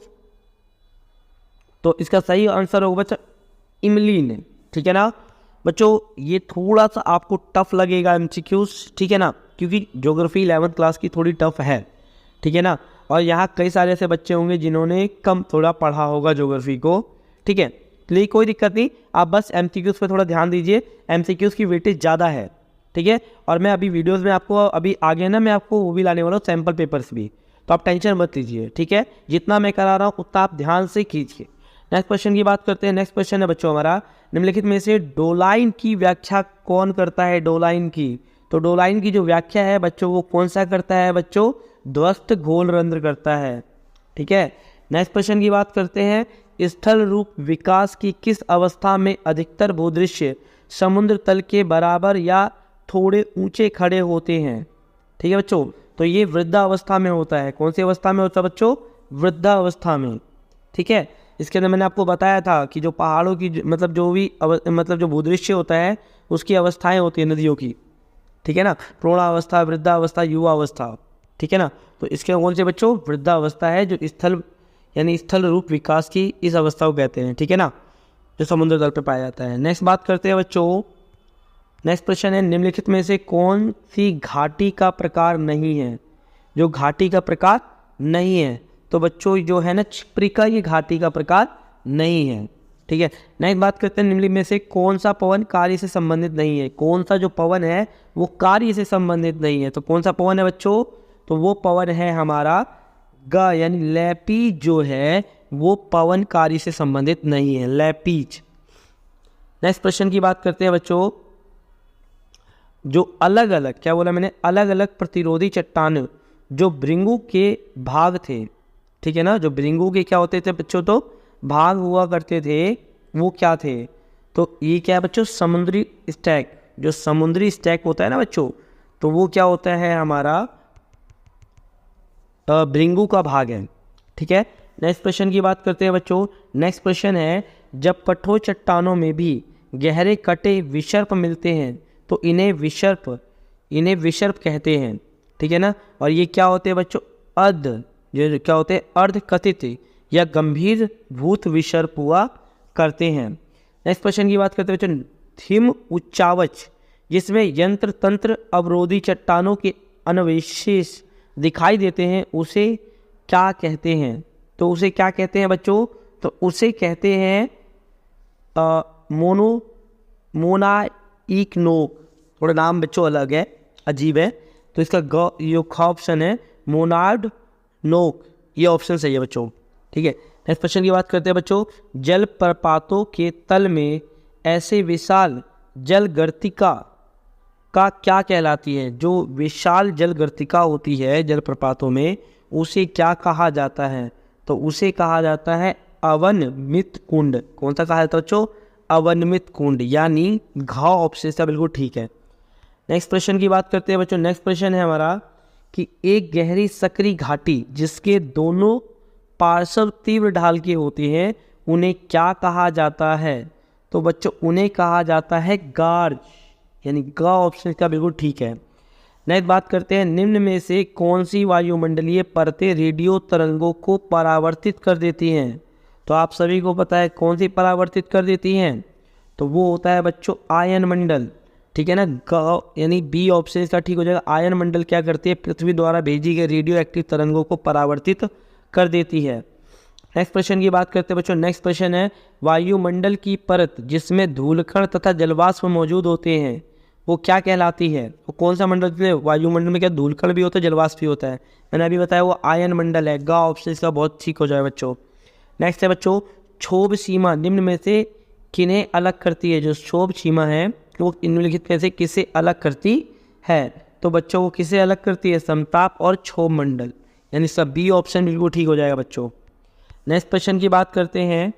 तो इसका सही आंसर होगा बच्चा इमलीन, ठीक है ना बच्चों। ये थोड़ा सा आपको टफ लगेगा एमसीक्यूज, ठीक है ना, क्योंकि ज्योग्राफी 11th क्लास की थोड़ी टफ है, ठीक है ना। और यहाँ कई सारे ऐसे बच्चे होंगे जिन्होंने कम थोड़ा पढ़ा होगा ज्योग्राफी को, ठीक है, तो कोई दिक्कत नहीं, आप बस एमसीक्यूज पे थोड़ा ध्यान दीजिए, एमसीक्यूज की वेटेज ज़्यादा है, ठीक है। और मैं अभी वीडियोज़ में आपको अभी आगे ना मैं आपको वो भी लाने वाला हूँ सैम्पल पेपर्स भी, तो आप टेंशन मत लीजिए, ठीक है। जितना मैं करा रहा हूँ उतना आप ध्यान से कीजिए। नेक्स्ट क्वेश्चन की बात करते हैं। नेक्स्ट क्वेश्चन है बच्चों हमारा, निम्नलिखित में से डोलाइन की व्याख्या कौन करता है। डोलाइन की, तो डोलाइन की जो व्याख्या है बच्चों वो कौन सा करता है बच्चों, ध्वस्त घोलरंध्र करता है, ठीक है। नेक्स्ट क्वेश्चन की बात करते हैं, स्थल रूप विकास की किस अवस्था में अधिकतर भूदृश्य समुद्र तल के बराबर या थोड़े ऊंचे खड़े होते हैं, ठीक है बच्चों। तो ये वृद्धावस्था में होता है। कौन सी अवस्था में होता है बच्चों, वृद्धावस्था में, ठीक है। इसके अंदर मैंने आपको बताया था कि जो पहाड़ों की मतलब जो भी मतलब जो भूदृश्य होता है उसकी अवस्थाएं होती है नदियों की, ठीक है ना, प्रौढ़ावस्था, वृद्धावस्था, युवावस्था, ठीक है ना। तो इसके कौन से बच्चों, वृद्धावस्था है, जो स्थल यानी स्थल रूप विकास की इस अवस्था को कहते हैं, ठीक है ना, जो समुद्र तल पे पाया जाता है। नेक्स्ट बात करते हैं बच्चों, नेक्स्ट प्रश्न है, निम्नलिखित में से कौन सी घाटी का प्रकार नहीं है, जो घाटी का प्रकार नहीं है। तो बच्चों जो है ना क्षिप्रिका, ये घाटी का प्रकार नहीं है, ठीक है। नेक्स्ट बात करते हैं, निम्नलिखित में से कौन सा पवन कार्य से संबंधित नहीं है, कौन सा जो पवन है वो कार्य से संबंधित नहीं है। तो कौन सा पवन है बच्चों, तो वो पवन है हमारा ग, यानी लैपीज जो है वो पवन कार्य से संबंधित नहीं है, लैपीज। नेक्स्ट प्रश्न की बात करते हैं बच्चों, जो अलग अलग, क्या बोला मैंने, अलग अलग प्रतिरोधी चट्टान जो भृंगु के भाग थे, ठीक है ना, जो भृंगु के क्या होते थे बच्चों, तो भाग हुआ करते थे, वो क्या थे, तो ये क्या है बच्चों, समुद्री स्टैक, जो समुद्री स्टैक होता है ना बच्चों, तो वो क्या होता है हमारा भृंगु का भाग है, ठीक है। नेक्स्ट प्रश्न की बात करते हैं बच्चों, नेक्स्ट प्रश्न है, जब कठोर चट्टानों में भी गहरे कटे विसर्प मिलते हैं तो इन्हें विसर्प कहते हैं, ठीक है ना। और ये क्या होते हैं बच्चों, ये क्या होते हैं, अर्ध कथित या गंभीर भूत विसर्प हुआ करते हैं। नेक्स्ट प्रश्न की बात करते हैं बच्चों, हिम उच्चावच जिसमें यंत्र तंत्र अवरोधी चट्टानों के अनविशेष दिखाई देते हैं, उसे क्या कहते हैं। तो उसे क्या कहते हैं बच्चों, तो उसे कहते हैं मोनाइक नोक। थोड़ा नाम बच्चों अलग है, अजीब है, तो इसका ये ऑप्शन है मोनार्ड नोक, ये ऑप्शन सही है बच्चों, ठीक है। नेक्स्ट क्वेश्चन की बात करते हैं बच्चों, जल प्रपातों के तल में ऐसे विशाल जल गर्तिका का क्या कहलाती है। जो विशाल जल गर्तिका होती है जलप्रपातों में, उसे क्या कहा जाता है, तो उसे कहा जाता है अवनमित कुंड। कौन सा कहा जाता है बच्चों, अवनमित कुंड, यानी घ ऑप्शन इसका बिल्कुल ठीक है। नेक्स्ट प्रश्न की बात करते हैं बच्चों, नेक्स्ट प्रश्न है हमारा कि एक गहरी सकरी घाटी जिसके दोनों पार्श्व तीव्र ढाल के होते हैं, उन्हें क्या कहा जाता है। तो बच्चों उन्हें कहा जाता है गार्ज, यानी ग ऑप्शन का बिल्कुल ठीक है। नेक्स्ट बात करते हैं, निम्न में से कौन सी वायुमंडलीय परतें रेडियो तरंगों को परावर्तित कर देती हैं। तो आप सभी को पता है कौन सी परावर्तित कर देती हैं, तो वो होता है बच्चों आयन मंडल, ठीक है ना, ग यानी बी ऑप्शन इसका ठीक हो जाएगा। आयन मंडल क्या करती है, पृथ्वी द्वारा भेजी गई रेडियो एक्टिव तरंगों को परावर्तित कर देती है। नेक्स्ट प्रश्न की बात करते हैं बच्चों, नेक्स्ट प्रश्न है, वायुमंडल की परत जिसमें धूलकण तथा जलवाष्प मौजूद होते हैं वो क्या कहलाती है। वो कौन सा मंडल है, वायुमंडल में क्या धूलकण भी होता है, जलवाष्प भी होता है, मैंने अभी बताया वो आयन मंडल है, गा ऑप्शन इसका बहुत ठीक हो जाए बच्चों। नेक्स्ट है बच्चों, क्षोभ सीमा निम्न में से किन्हें अलग करती है। जो क्षोभ सीमा है वो निम्नलिखित में से किसे अलग करती है। तो बच्चों वो किसे अलग करती है, समताप और क्षोभ मंडल, यानी सब बी ऑप्शन बिल्कुल ठीक हो जाएगा बच्चों। नेक्स्ट प्रश्न की बात करते हैं,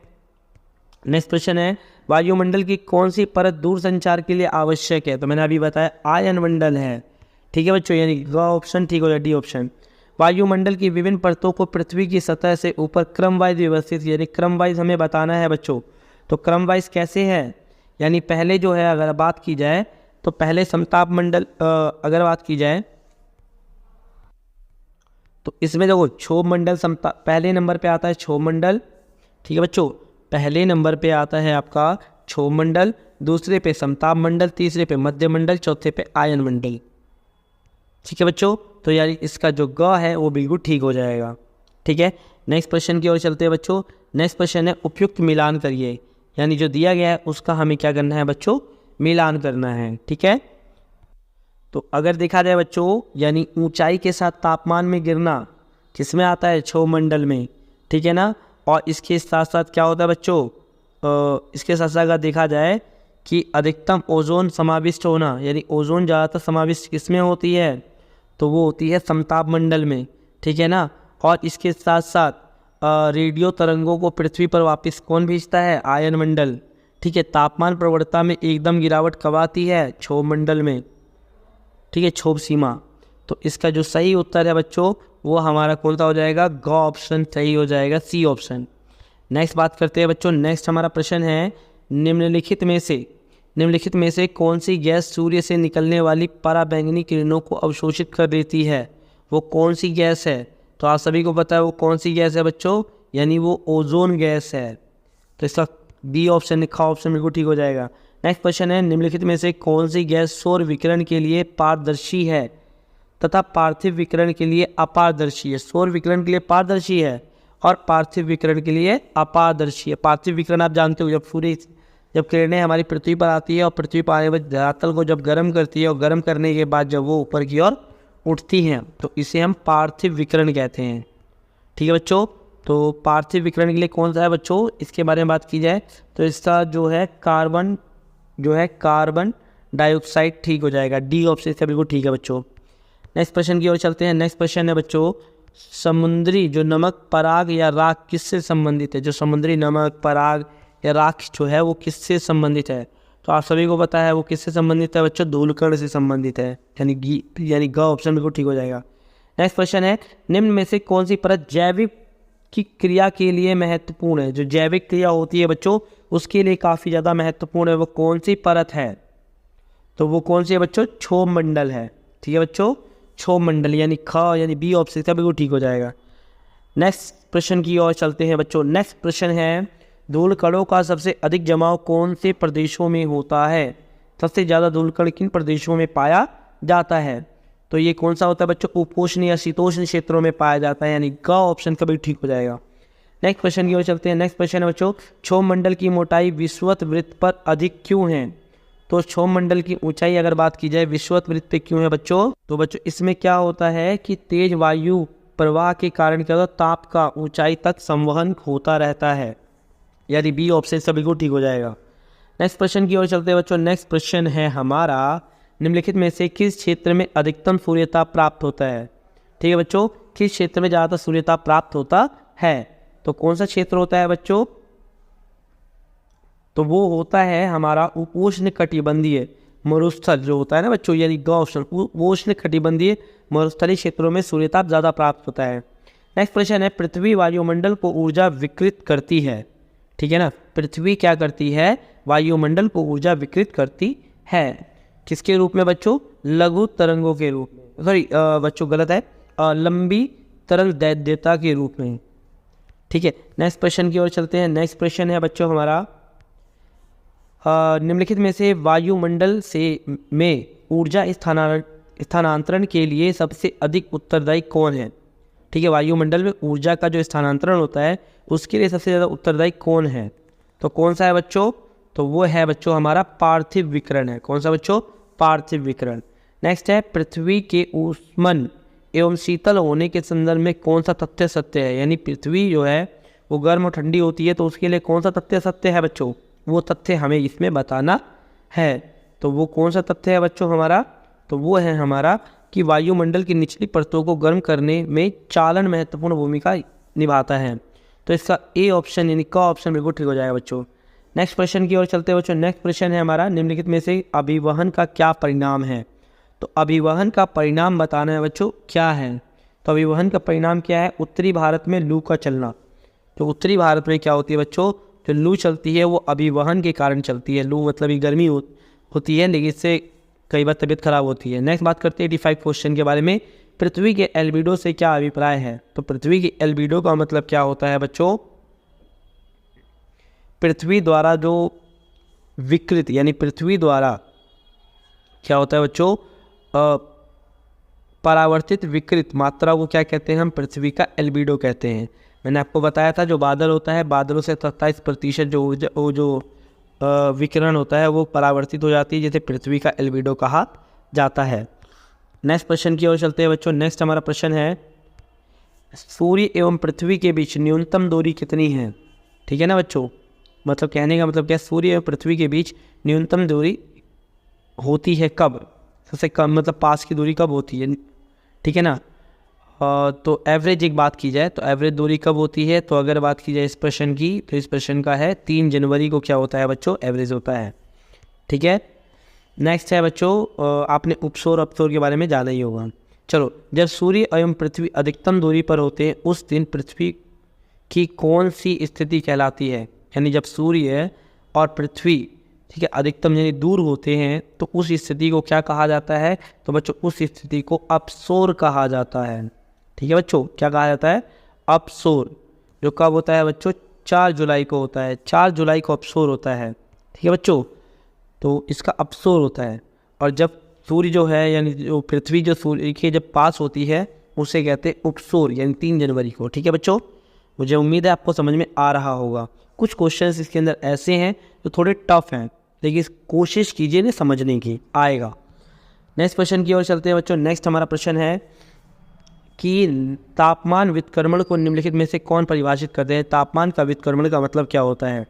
नेक्स्ट प्रश्न है, वायुमंडल की कौन सी परत दूर संचार के लिए आवश्यक है। तो मैंने अभी बताया आयन मंडल है, ठीक है बच्चों, यानी ग ऑप्शन ठीक हो जाए, डी ऑप्शन। वायुमंडल की विभिन्न परतों को पृथ्वी की सतह से ऊपर क्रम वाइज व्यवस्थित, यानी क्रम वाइज हमें बताना है बच्चों। तो क्रम वाइज कैसे है, यानी पहले जो है अगर बात की जाए तो पहले समताप मंडल अगर बात की जाए तो इसमें देखो क्षोभ मंडल समताप पहले नंबर पे आता है, क्षोभ मंडल, ठीक है बच्चों, पहले नंबर पे आता है आपका क्षोभ मंडल, दूसरे पे समताप मंडल, तीसरे पे मध्य मंडल, चौथे पे आयन मंडल, ठीक है बच्चों। तो यानी इसका जो ग है वो बिल्कुल ठीक हो जाएगा, ठीक है। नेक्स्ट प्रश्न की ओर चलते हैं बच्चों, नेक्स्ट प्रश्न है उपयुक्त मिलान करिए, यानी जो दिया गया है उसका हमें क्या करना है बच्चों, मिलान करना है, ठीक है। तो अगर देखा जाए बच्चों, यानी ऊंचाई के साथ तापमान में गिरना किसमें आता है, क्षोभ मंडल में, ठीक है ना। और इसके साथ साथ क्या होता है बच्चों, इसके साथ साथ अगर देखा जाए कि अधिकतम ओजोन समाविष्ट होना, यानी ओजोन ज़्यादातर समाविष्ट किसमें होती है, तो वो होती है समताप मंडल में, ठीक है ना। और इसके साथ साथ रेडियो तरंगों को पृथ्वी पर वापस कौन भेजता है, आयन मंडल, ठीक है। तापमान प्रवणता में एकदम गिरावट कब आती है, क्षोभ मंडल में, ठीक है, क्षोभ सीमा। तो इसका जो सही उत्तर है बच्चों वो हमारा कौन सा हो जाएगा, ग ऑप्शन सही हो जाएगा, सी ऑप्शन। नेक्स्ट बात करते हैं बच्चों, नेक्स्ट हमारा प्रश्न है, निम्नलिखित में से कौन सी गैस सूर्य से निकलने वाली पराबैंगनी किरणों को अवशोषित कर देती है। वो कौन सी गैस है? तो आप सभी को पता है वो कौन सी गैस है बच्चों, यानी वो ओजोन गैस है। तो इसका बी ऑप्शन लिखा ऑप्शन बिल्कुल ठीक हो जाएगा। नेक्स्ट क्वेश्चन है, निम्नलिखित में से कौन सी गैस सौर विकिरण के लिए पारदर्शी है तथा पार्थिव विकिरण के लिए अपारदर्शी है? सौर विकिरण के लिए पारदर्शी है और पार्थिव विकिरण के लिए अपारदर्शी है। पार्थिव विकिरण आप जानते हो, जब किरणें हमारी पृथ्वी पर आती है और पृथ्वी पर आने पर धरातल को जब गर्म करती है और गर्म करने के बाद जब वो ऊपर की ओर उठती हैं तो इसे हम पार्थिव विकिरण कहते हैं। ठीक है बच्चों, तो पार्थिव विकिरण के लिए कौन सा है बच्चों, इसके बारे में बात की जाए तो इसका जो है कार्बन डाइऑक्साइड ठीक हो जाएगा। डी ऑप्शन इसका बिल्कुल ठीक है बच्चों। नेक्स्ट प्रश्न की ओर चलते हैं। नेक्स्ट प्रश्न है बच्चों, समुद्री जो नमक, पराग या राख किससे संबंधित है? जो समुद्री नमक, पराग या राख जो है वो किससे संबंधित है? तो आप सभी को पता है वो किससे संबंधित है बच्चों, धूलकण से संबंधित है, यानी ग ऑप्शन बिल्कुल ठीक हो जाएगा। नेक्स्ट क्वेश्चन है, निम्न में से कौन सी परत जैविक की क्रिया के लिए महत्वपूर्ण है? जो जैविक क्रिया होती है बच्चों उसके लिए काफ़ी ज़्यादा महत्वपूर्ण है, वो कौन सी परत है? तो वो कौन सी है बच्चों, क्षोभ मंडल है। ठीक है बच्चों, क्षोभ मंडल यानी बी ऑप्शन इसका बिल्कुल ठीक हो जाएगा। नेक्स्ट प्रश्न की ओर चलते हैं बच्चों। नेक्स्ट प्रश्न है, धूलकणों का सबसे अधिक जमाव कौन से प्रदेशों में होता है? सबसे ज़्यादा धूलकण किन प्रदेशों में पाया जाता है? तो ये कौन सा होता है बच्चों, उपोष्ण या शीतोष्ण क्षेत्रों में पाया जाता है, यानी ग ऑप्शन का भी ठीक हो जाएगा। नेक्स्ट क्वेश्चन की ओर चलते हैं। नेक्स्ट क्वेश्चन है बच्चों, क्षोभ मंडल की मोटाई विषुवत वृत्त पर अधिक क्यों है? तो क्षोभ मंडल की ऊंचाई अगर बात की जाए विषुवत वृत्त पे क्यों है बच्चों, तो बच्चों इसमें क्या होता है कि तेज वायु प्रवाह के कारण क्या होता है, ताप का ऊंचाई तक संवहन होता रहता है, यानी बी ऑप्शन से बिल्कुल ठीक हो जाएगा। नेक्स्ट प्रश्न की ओर चलते हैं बच्चों। नेक्स्ट प्रश्न है हमारा, निम्नलिखित में से किस क्षेत्र में अधिकतम सूर्यताप प्राप्त होता है? ठीक है बच्चों, किस क्षेत्र में ज़्यादातर सूर्यताप प्राप्त होता है? तो कौन सा क्षेत्र होता है बच्चों, तो वो होता है हमारा उपोष्ण कटिबंधीय मरुस्थल जो होता है ना बच्चों, यानी ग ऑप्शन, उपोष्ण कटिबंधीय मरुस्थलीय क्षेत्रों में सूर्यताप ज़्यादा प्राप्त होता है। नेक्स्ट प्रश्न है, पृथ्वी वायुमंडल को ऊर्जा विकृत करती है। ठीक है ना, पृथ्वी क्या करती है, वायुमंडल को ऊर्जा विकृत करती है, किसके रूप में बच्चों, लघु तरंगों के रूप में, सॉरी बच्चों गलत है, लंबी तरंग दैर्घ्यता के रूप में। ठीक है, नेक्स्ट प्रश्न की ओर चलते हैं। नेक्स्ट प्रश्न है बच्चों हमारा, निम्नलिखित में से वायुमंडल से में ऊर्जा स्थानांतरण के लिए सबसे अधिक उत्तरदायी कौन है? ठीक है, वायुमंडल में ऊर्जा का जो स्थानांतरण होता है उसके लिए सबसे ज़्यादा उत्तरदायी कौन है? तो कौन सा है बच्चों, तो वो है बच्चों हमारा पार्थिव विकिरण है। कौन सा बच्चों, पार्थिव विकिरण। नेक्स्ट है, पृथ्वी के ऊष्मन एवं शीतल होने के संदर्भ में कौन सा तथ्य सत्य है? यानी पृथ्वी जो है वो गर्म और ठंडी होती है तो उसके लिए कौन सा तथ्य सत्य है बच्चों, वो तथ्य हमें इसमें बताना है। तो वो कौन सा तथ्य है बच्चों हमारा, तो वो है हमारा कि वायुमंडल की निचली परतों को गर्म करने में चालन महत्वपूर्ण भूमिका निभाता है। तो इसका ए ऑप्शन यानी का ऑप्शन बिल्कुल ठीक हो जाएगा बच्चों। नेक्स्ट प्रश्न की ओर चलते हैं बच्चों। नेक्स्ट प्रश्न है हमारा, निम्नलिखित में से अभिवहन का क्या परिणाम है? तो अभिवहन का परिणाम बताना है बच्चों क्या है? तो अभिवहन का परिणाम क्या है, उत्तरी भारत में लू का चलना। तो उत्तरी भारत में क्या होती है बच्चों, जो लू चलती है वो अभिवहन के कारण चलती है। लू मतलब ये गर्मी होती है, लेकिन इससे कई बार तबीयत खराब होती है। नेक्स्ट बात करते हैं 85 क्वेश्चन के बारे में, पृथ्वी के एल्बिडो से क्या अभिप्राय है? तो पृथ्वी की एल्बिडो का मतलब क्या होता है बच्चों, पृथ्वी द्वारा जो विकृत, यानी पृथ्वी द्वारा क्या होता है बच्चों, परावर्तित विकृत मात्रा को क्या कहते हैं हम, पृथ्वी का एल्बिडो कहते हैं। मैंने आपको बताया था जो बादल होता है, बादलों से 27% जो विकिरण होता है वो परावर्तित हो जाती है, जिसे पृथ्वी का एल्बिडो कहा जाता है। नेक्स्ट प्रश्न की ओर चलते हैं बच्चों। नेक्स्ट हमारा प्रश्न है, सूर्य एवं पृथ्वी के बीच न्यूनतम दूरी कितनी है? ठीक है ना बच्चों, मतलब कहने का मतलब क्या, सूर्य एवं पृथ्वी के बीच न्यूनतम दूरी होती है कब, सबसे कम मतलब पास की दूरी कब होती है? ठीक है ना, तो एवरेज एक बात की जाए तो एवरेज दूरी कब होती है? तो अगर बात की जाए इस प्रश्न की, तो इस प्रश्न का है 3 जनवरी को क्या होता है बच्चों, एवरेज होता है। ठीक है, नेक्स्ट है बच्चों, आपने उपसौर अपसौर के बारे में जाना ही होगा। चलो, जब सूर्य एवं पृथ्वी अधिकतम दूरी पर होते हैं उस दिन पृथ्वी की कौन सी स्थिति कहलाती है? यानी जब सूर्य और पृथ्वी ठीक है, अधिकतम यानी दूर होते हैं, तो उस स्थिति को क्या कहा जाता है? तो बच्चों उस स्थिति को अपसोर कहा जाता है। ठीक है बच्चों, क्या कहा जाता है? अपसोर। जो कब होता है बच्चों? 4 जुलाई को होता है। 4 जुलाई को अपसोर होता है। ठीक है बच्चों, तो इसका अपसोर होता है। और जब सूर्य जो है यानी जो पृथ्वी जो सूर्य के जब पास होती है उसे कहते हैं उपसोर, यानी 3 जनवरी को। ठीक है बच्चों, मुझे उम्मीद है आपको समझ में आ रहा होगा। कुछ क्वेश्चंस इसके अंदर ऐसे हैं जो थोड़े टफ हैं, लेकिन कोशिश कीजिए ना समझने की, आएगा। नेक्स्ट क्वेश्चन की ओर चलते हैं बच्चों। नेक्स्ट हमारा प्रश्न है कि तापमान व्युत्क्रमण को निम्नलिखित में से कौन परिभाषित करते हैं? तापमान का व्युत्क्रमण का मतलब क्या होता है?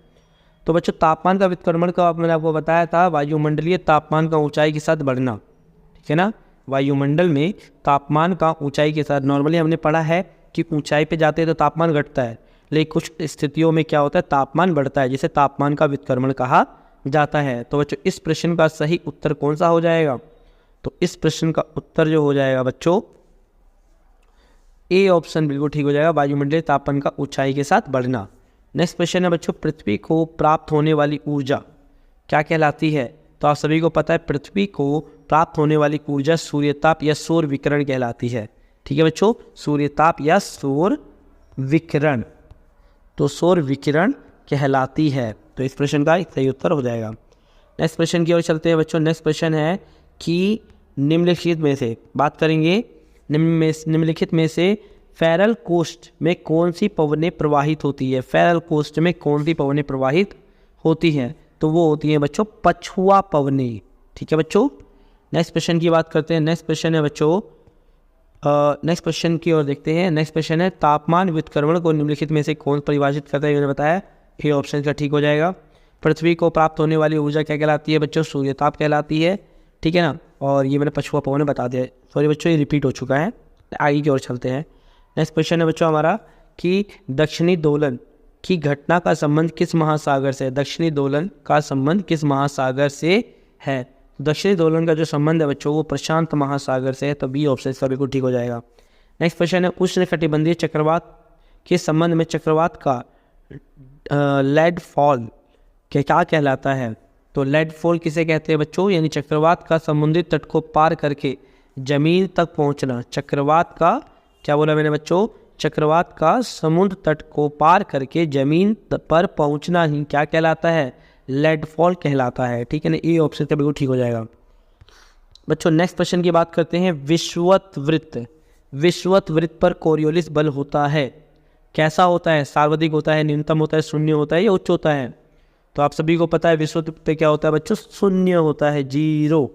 तो बच्चों तापमान का व्युत्क्रमण का मैंने आपको बताया था, वायुमंडलीय तापमान का ऊंचाई के साथ बढ़ना। ठीक है ना, वायुमंडल में तापमान का ऊंचाई के साथ, नॉर्मली हमने पढ़ा है कि ऊंचाई पे जाते हैं तो तापमान घटता है, लेकिन कुछ स्थितियों में क्या होता है? तापमान बढ़ता है, जिसे तापमान का व्युत्क्रमण कहा जाता है। तो बच्चों इस प्रश्न का सही उत्तर कौन सा हो जाएगा? तो इस प्रश्न का उत्तर जो हो जाएगा बच्चों, ए ऑप्शन बिल्कुल ठीक हो जाएगा, वायुमंडलीय तापमान का ऊंचाई के साथ बढ़ना। नेक्स्ट क्वेश्चन है बच्चों, पृथ्वी को प्राप्त होने वाली ऊर्जा क्या कहलाती है? तो आप सभी को पता है पृथ्वी को प्राप्त होने वाली ऊर्जा सूर्यताप या सौर विकिरण कहलाती है। ठीक है बच्चों, सूर्यताप या सौर विकिरण, तो सौर विकिरण कहलाती है। तो इस प्रश्न का सही उत्तर हो जाएगा। नेक्स्ट प्रश्न की ओर चलते हैं बच्चों। नेक्स्ट प्रश्न है कि निम्नलिखित में से बात करेंगे, निम्नलिखित में से फेरल कोस्ट में कौन सी पवनें प्रवाहित होती है? फेरल कोस्ट में कौन सी पवनें प्रवाहित होती हैं? तो वो होती हैं बच्चों पछुआ पवनें। ठीक है बच्चों, नेक्स्ट क्वेश्चन की बात करते हैं। नेक्स्ट क्वेश्चन है बच्चों, नेक्स्ट क्वेश्चन की ओर देखते हैं। नेक्स्ट क्वेश्चन है, तापमान व्युत्क्रमण को निम्नलिखित में से कौन परिभाषित करता है? मैंने बताया ये ऑप्शन का ठीक हो जाएगा। पृथ्वी को प्राप्त होने वाली ऊर्जा क्या कहलाती है बच्चों? सूर्यताप कहलाती है। ठीक है ना, और ये मैंने पछुआ पवन बता दिया, सॉरी बच्चों ये रिपीट हो चुका है। आगे की ओर चलते हैं। नेक्स्ट क्वेश्चन है बच्चों हमारा कि दक्षिणी दोलन की घटना का संबंध किस महासागर से है? दक्षिणी दोलन का संबंध किस महासागर से है? दक्षिणी दोलन का जो संबंध है बच्चों वो प्रशांत महासागर से है, तो बी ऑप्शन इसका बिल्कुल ठीक हो जाएगा। नेक्स्ट क्वेश्चन है, उष्णकटिबंधीय चक्रवात के संबंध में चक्रवात का लैंडफॉल क्या कहलाता है? तो लैंडफॉल किसे कहते हैं बच्चों? यानी चक्रवात का समुद्री तट को पार करके जमीन तक पहुंचना। चक्रवात का क्या बोला मैंने बच्चों? चक्रवात का समुद्र तट को पार करके जमीन पर पहुंचना ही क्या कहलाता है? लैंडफॉल कहलाता है। ठीक है ना, ये ऑप्शन का बिल्कुल ठीक हो जाएगा बच्चों। नेक्स्ट क्वेश्चन की बात करते हैं, विषुवत वृत्त। विषुवत वृत्त पर कोरियोलिस बल होता है, कैसा होता है? सर्वाधिक होता है, न्यूनतम होता है, शून्य होता है या उच्च होता है? तो आप सभी को पता है विषुवत वृत्त पे क्या होता है बच्चों? शून्य होता है, 0।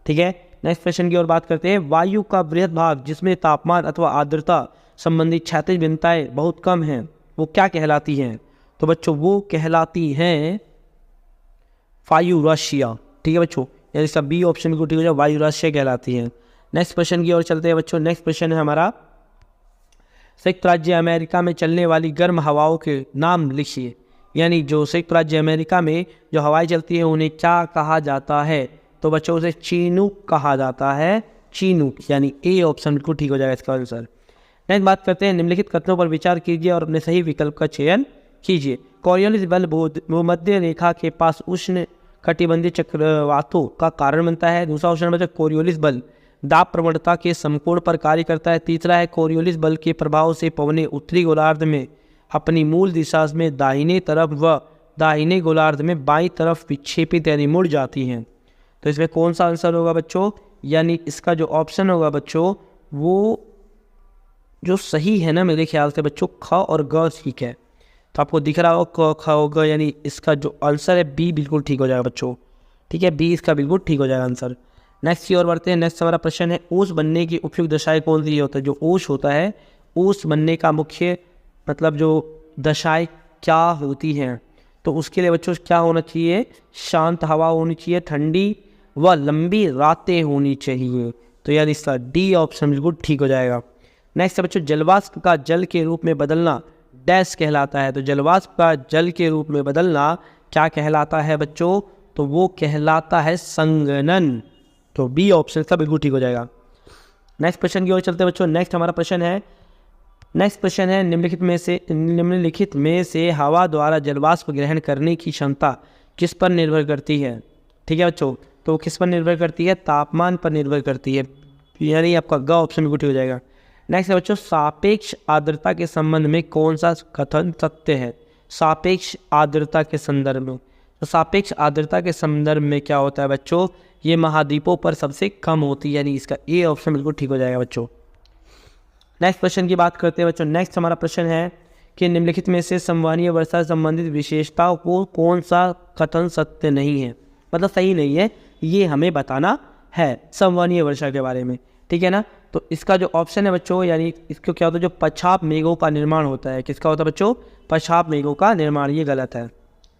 ठीक है, नेक्स्ट क्वेश्चन की ओर बात करते हैं। वायु का बृहद भाग जिसमें तापमान अथवा आर्द्रता संबंधी क्षैतिज भिन्नताएं बहुत कम हैं, वो क्या कहलाती हैं? तो बच्चों वो कहलाती हैं वायुराशियाँ। ठीक है बच्चों, यानी इसका बी ऑप्शन को ठीक हो जाए, वायुराशियाँ कहलाती हैं। नेक्स्ट क्वेश्चन की ओर चलते हैं बच्चों। नेक्स्ट क्वेश्चन है हमारा, संयुक्त राज्य अमेरिका में चलने वाली गर्म हवाओं के नाम लिखिए। यानी जो संयुक्त राज्य अमेरिका में जो हवाएं चलती हैं उन्हें क्या कहा जाता है? तो बच्चों उसे चीनूक कहा जाता है, चीनूक, यानी ए ऑप्शन बिल्कुल ठीक हो जाएगा इसका आंसर। नेक्स्ट बात करते हैं, निम्नलिखित कथनों पर विचार कीजिए और अपने सही विकल्प का चयन कीजिए। कोरियोलिस बल भूमध्य रेखा के पास उष्ण कटिबंधीय चक्रवातों का कारण बनता है। दूसरा ऑप्शन बच्चा, कोरियोलिस बल दाब प्रवणता के समकोण पर कार्य करता है। तीसरा है, कोरियोलिस बल के प्रभाव से पवनें उत्तरी गोलार्ध में अपनी मूल दिशा में दाहिने तरफ व दाहिने गोलार्ध में बाईं तरफ विक्षेपित यानी मुड़ जाती हैं। तो इसमें कौन सा आंसर होगा बच्चों? यानी इसका जो ऑप्शन होगा बच्चों वो जो सही है ना मेरे ख्याल से बच्चों, ख और ग ठीक है। तो आपको दिख रहा होगा क ख होगा, यानी इसका जो आंसर है बी बिल्कुल ठीक हो जाएगा बच्चों। ठीक है, बी इसका बिल्कुल ठीक हो जाएगा आंसर। नेक्स्ट की ओर बढ़ते हैं। नेक्स्ट हमारा प्रश्न है, ओस बनने की उपयुक्त दशाएं कौन सी होता है? जो ओस होता है, ओस बनने का मुख्य मतलब जो दशाएं क्या होती हैं? तो उसके लिए बच्चों क्या होना चाहिए? शांत हवा होनी चाहिए, ठंडी व लंबी रातें होनी चाहिए। तो यार इसका डी ऑप्शन बिल्कुल ठीक हो जाएगा। नेक्स्ट है बच्चों, जलवाष्प का जल के रूप में बदलना डैश कहलाता है। तो जलवाष्प का जल के रूप में बदलना क्या कहलाता है बच्चों? तो वो कहलाता है संघनन। तो बी ऑप्शन का बिल्कुल ठीक हो जाएगा। नेक्स्ट क्वेश्चन की ओर चलते हैं बच्चों। नेक्स्ट हमारा प्रश्न है, निम्नलिखित में से हवा द्वारा जलवाष्प ग्रहण करने की क्षमता किस पर निर्भर करती है? ठीक है बच्चों, तो किस पर निर्भर करती है? तापमान पर निर्भर करती है, यानी आपका ग ऑप्शन बिल्कुल ठीक हो जाएगा। नेक्स्ट है बच्चों, सापेक्ष आर्द्रता के संबंध में कौन सा कथन सत्य है? सापेक्ष आर्द्रता के संदर्भ में, तो सापेक्ष आर्द्रता के संदर्भ में क्या होता है बच्चों? ये महाद्वीपों पर सबसे कम होती है, यानी इसका ए ऑप्शन बिल्कुल ठीक हो जाएगा बच्चों। नेक्स्ट क्वेश्चन की बात करते हैं बच्चों। नेक्स्ट हमारा प्रश्न है कि निम्नलिखित में से संवहनीय वर्षा से संबंधित विशेषताओं को कौन सा कथन सत्य नहीं है, मतलब सही नहीं है, ये हमें बताना है संवहनीय वर्षा के बारे में, ठीक है ना। तो इसका जो ऑप्शन है बच्चों, यानी इसको क्या होता है, जो पछाप मेघों का निर्माण होता है, किसका होता है बच्चों? पछाप मेघों का निर्माण, ये गलत है,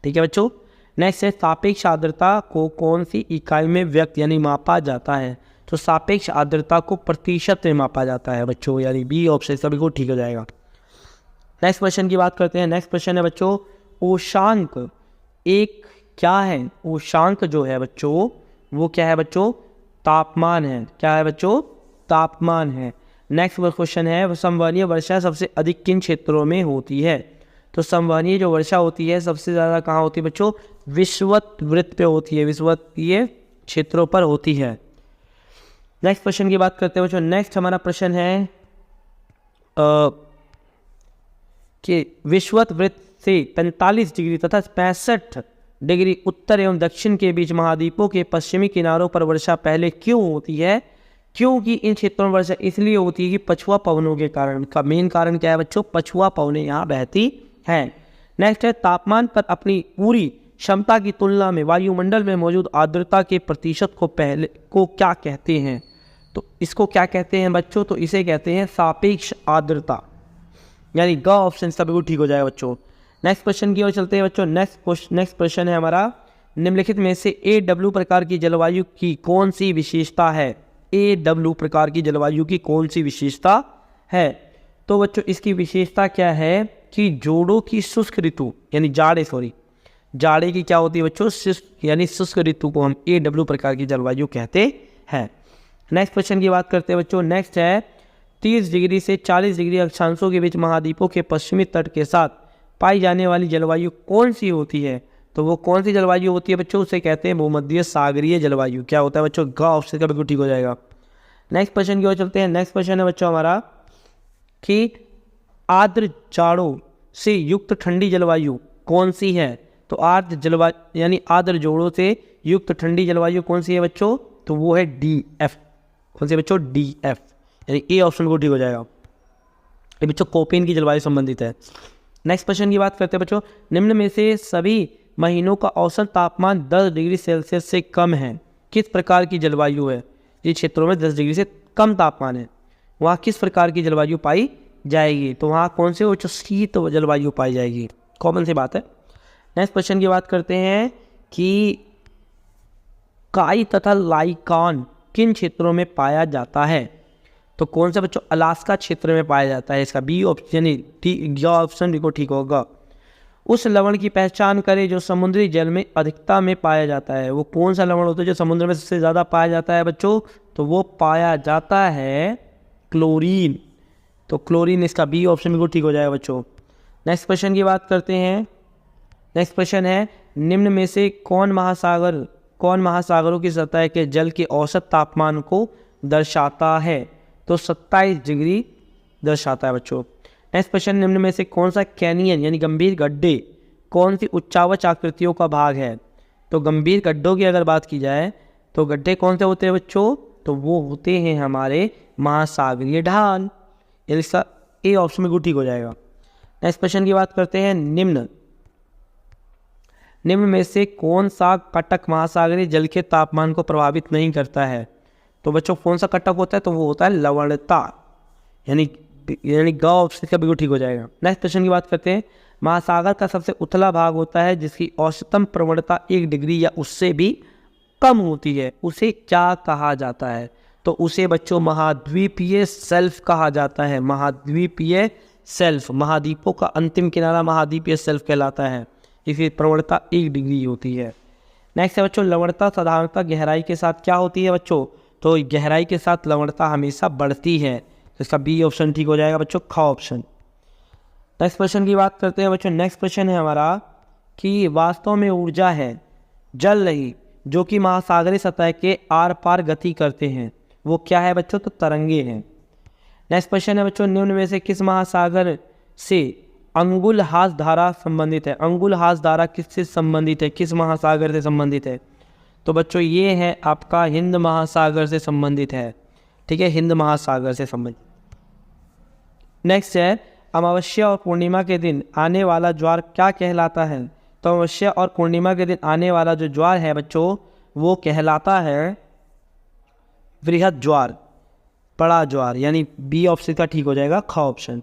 ठीक है बच्चों। नेक्स्ट है, सापेक्ष आर्द्रता को कौन सी इकाई में व्यक्त यानी मापा जाता है? तो सापेक्ष आर्द्रता को प्रतिशत में मापा जाता है बच्चों, यानी बी ऑप्शन इसका बिल्कुल ठीक हो जाएगा। नेक्स्ट क्वेश्चन की बात करते हैं। नेक्स्ट क्वेश्चन है बच्चों, उष्मांक एक क्या है? उष्मांक जो है बच्चों वो क्या है बच्चों? तापमान है। क्या है बच्चों? तापमान है। नेक्स्ट क्वेश्चन है, संवहनीय वर्षा सबसे अधिक किन क्षेत्रों में होती है? तो संवहनीय जो वर्षा होती है सबसे ज़्यादा कहाँ होती है बच्चों? विषुवत वृत्त पे होती है, विषुवतीय क्षेत्रों पर होती है। नेक्स्ट क्वेश्चन की बात करते हैं बच्चों। नेक्स्ट हमारा प्रश्न है कि विषुवत वृत्त से 45 डिग्री तथा 65 डिग्री उत्तर एवं दक्षिण के बीच महाद्वीपों के पश्चिमी किनारों पर वर्षा पहले क्यों होती है? क्योंकि इन क्षेत्रों में वर्षा इसलिए होती है कि पछुआ पवनों के कारण। का मेन कारण क्या है बच्चों? पछुआ पवनें यहाँ बहती हैं। नेक्स्ट है, तापमान पर अपनी पूरी क्षमता की तुलना में वायुमंडल में मौजूद आर्द्रता के प्रतिशत को पहले को क्या कहते हैं? तो इसको क्या कहते हैं बच्चों? तो इसे कहते हैं सापेक्ष आर्द्रता, यानी ग ऑप्शन इसका बिल्कुल ठीक हो जाएगा बच्चों। नेक्स्ट क्वेश्चन की ओर चलते हैं बच्चों। नेक्स्ट प्रश्न है हमारा, निम्नलिखित में से AW प्रकार की जलवायु की कौन सी विशेषता है? AW प्रकार की जलवायु की कौन सी विशेषता है? तो बच्चों इसकी विशेषता क्या है कि जोड़ों की शुष्क ऋतु यानी जाड़े की क्या होती है बच्चों? यानी शुष्क ऋतु को हम AW प्रकार की जलवायु कहते हैं। नेक्स्ट क्वेश्चन की बात करते हैं बच्चों। नेक्स्ट है, 30 डिग्री से 40 डिग्री अक्षांशों के बीच महाद्वीपों के पश्चिमी तट के साथ पाई जाने वाली जलवायु कौन सी होती है? तो वो कौन सी जलवायु होती है बच्चों? उसे कहते हैं भूमध्य सागरीय जलवायु। क्या होता है बच्चों? ग ऑप्शन का बिल्कुल ठीक हो जाएगा। नेक्स्ट क्वेश्चन की ओर चलते हैं। नेक्स्ट क्वेश्चन है बच्चों हमारा कि आर्द्र जाड़ों से युक्त ठंडी जलवायु कौन सी है? तो आर्द्र जलवायु यानी आर्द्र जोड़ों से युक्त ठंडी जलवायु कौन सी है बच्चों? तो वो है DF। कौन सी बच्चों? DF, यानी ए ऑप्शन को ठीक हो जाएगा। ये बच्चों कोपेन की जलवायु संबंधित है। नेक्स्ट क्वेश्चन की बात करते हैं बच्चों। निम्न में से सभी महीनों का औसत तापमान 10 डिग्री सेल्सियस से कम है, किस प्रकार की जलवायु है? जिन क्षेत्रों में 10 डिग्री से कम तापमान है वहाँ किस प्रकार की जलवायु पाई जाएगी? तो वहाँ कौन से बच्चों? शीत जलवायु पाई जाएगी, कॉमन सी बात है। नेक्स्ट क्वेश्चन की बात करते हैं कि काई तथा लाइकान किन क्षेत्रों में पाया जाता है? तो कौन सा बच्चों? अलास्का क्षेत्र में पाया जाता है। इसका बी ऑप्शन यानी ऑप्शन बिल्कुल ठीक होगा। उस लवण की पहचान करें जो समुद्री जल में अधिकता में पाया जाता है। वो कौन सा लवण होता है जो समुद्र में सबसे ज़्यादा पाया जाता है बच्चों? तो वो पाया जाता है क्लोरीन। तो क्लोरीन इसका बी ऑप्शन बिल्कुल ठीक हो जाएगा बच्चों। नेक्स्ट क्वेश्चन की बात करते हैं। नेक्स्ट क्वेश्चन है, निम्न में से कौन महासागरों की सतह के जल के औसत तापमान को दर्शाता है? तो 27 डिग्री दर्शाता है बच्चों। नेक्स्ट क्वेश्चन, निम्न में से कौन सा कैनियन यानी गंभीर गड्ढे कौन सी उच्चावच आकृतियों का भाग है? तो गंभीर गड्ढों की अगर बात की जाए तो गड्ढे कौन से होते हैं बच्चों? तो वो होते हैं हमारे महासागरीय ढाल, यानी इसका ए ऑप्शन में ठीक हो जाएगा। नेक्स्ट क्वेश्चन की बात करते हैं। निम्न में से कौन सा कटक महासागरीय जल के तापमान को प्रभावित नहीं करता है? तो बच्चों कौन सा कटक होता है? तो वो होता है लवणता, यानी ग ऑप्शन का बिल्कुल ठीक हो जाएगा। नेक्स्ट क्वेश्चन की बात करते हैं। महासागर का सबसे उथला भाग होता है जिसकी औसतम प्रवणता 1 डिग्री या उससे भी कम होती है, उसे क्या कहा जाता है? तो उसे बच्चों महाद्वीपीय शेल्फ कहा जाता है। महाद्वीपीय शेल्फ, महाद्वीपों का अंतिम किनारा महाद्वीपीय शेल्फ कहलाता है। इसकी प्रवणता 1 डिग्री होती है। नेक्स्ट है बच्चों, लवणता साधारणतः गहराई के साथ क्या होती है बच्चों? तो गहराई के साथ लवणता हमेशा बढ़ती है। तो इसका बी ऑप्शन ठीक हो जाएगा बच्चों, ख ऑप्शन। नेक्स्ट क्वेश्चन की बात करते हैं बच्चों। नेक्स्ट क्वेश्चन है हमारा कि वास्तव में ऊर्जा है जल रही जो कि महासागरीय सतह के आर पार गति करते हैं, वो क्या है बच्चों? तो तरंगे हैं। नेक्स्ट क्वेश्चन है बच्चों, निम्न में से किस महासागर से अंगुलहास धारा संबंधित है? अंगुलहास धारा किससे संबंधित है, किस महासागर से संबंधित है? तो बच्चों ये है आपका हिंद महासागर से संबंधित है। ठीक है, हिंद महासागर से संबंधित। नेक्स्ट है, अमावस्या और पूर्णिमा के दिन आने वाला ज्वार क्या कहलाता है? तो अमावस्या और पूर्णिमा के दिन आने वाला जो ज्वार है बच्चों, वो कहलाता है वृहद ज्वार, बड़ा ज्वार, यानी बी ऑप्शन का ठीक हो जाएगा, ख ऑप्शन।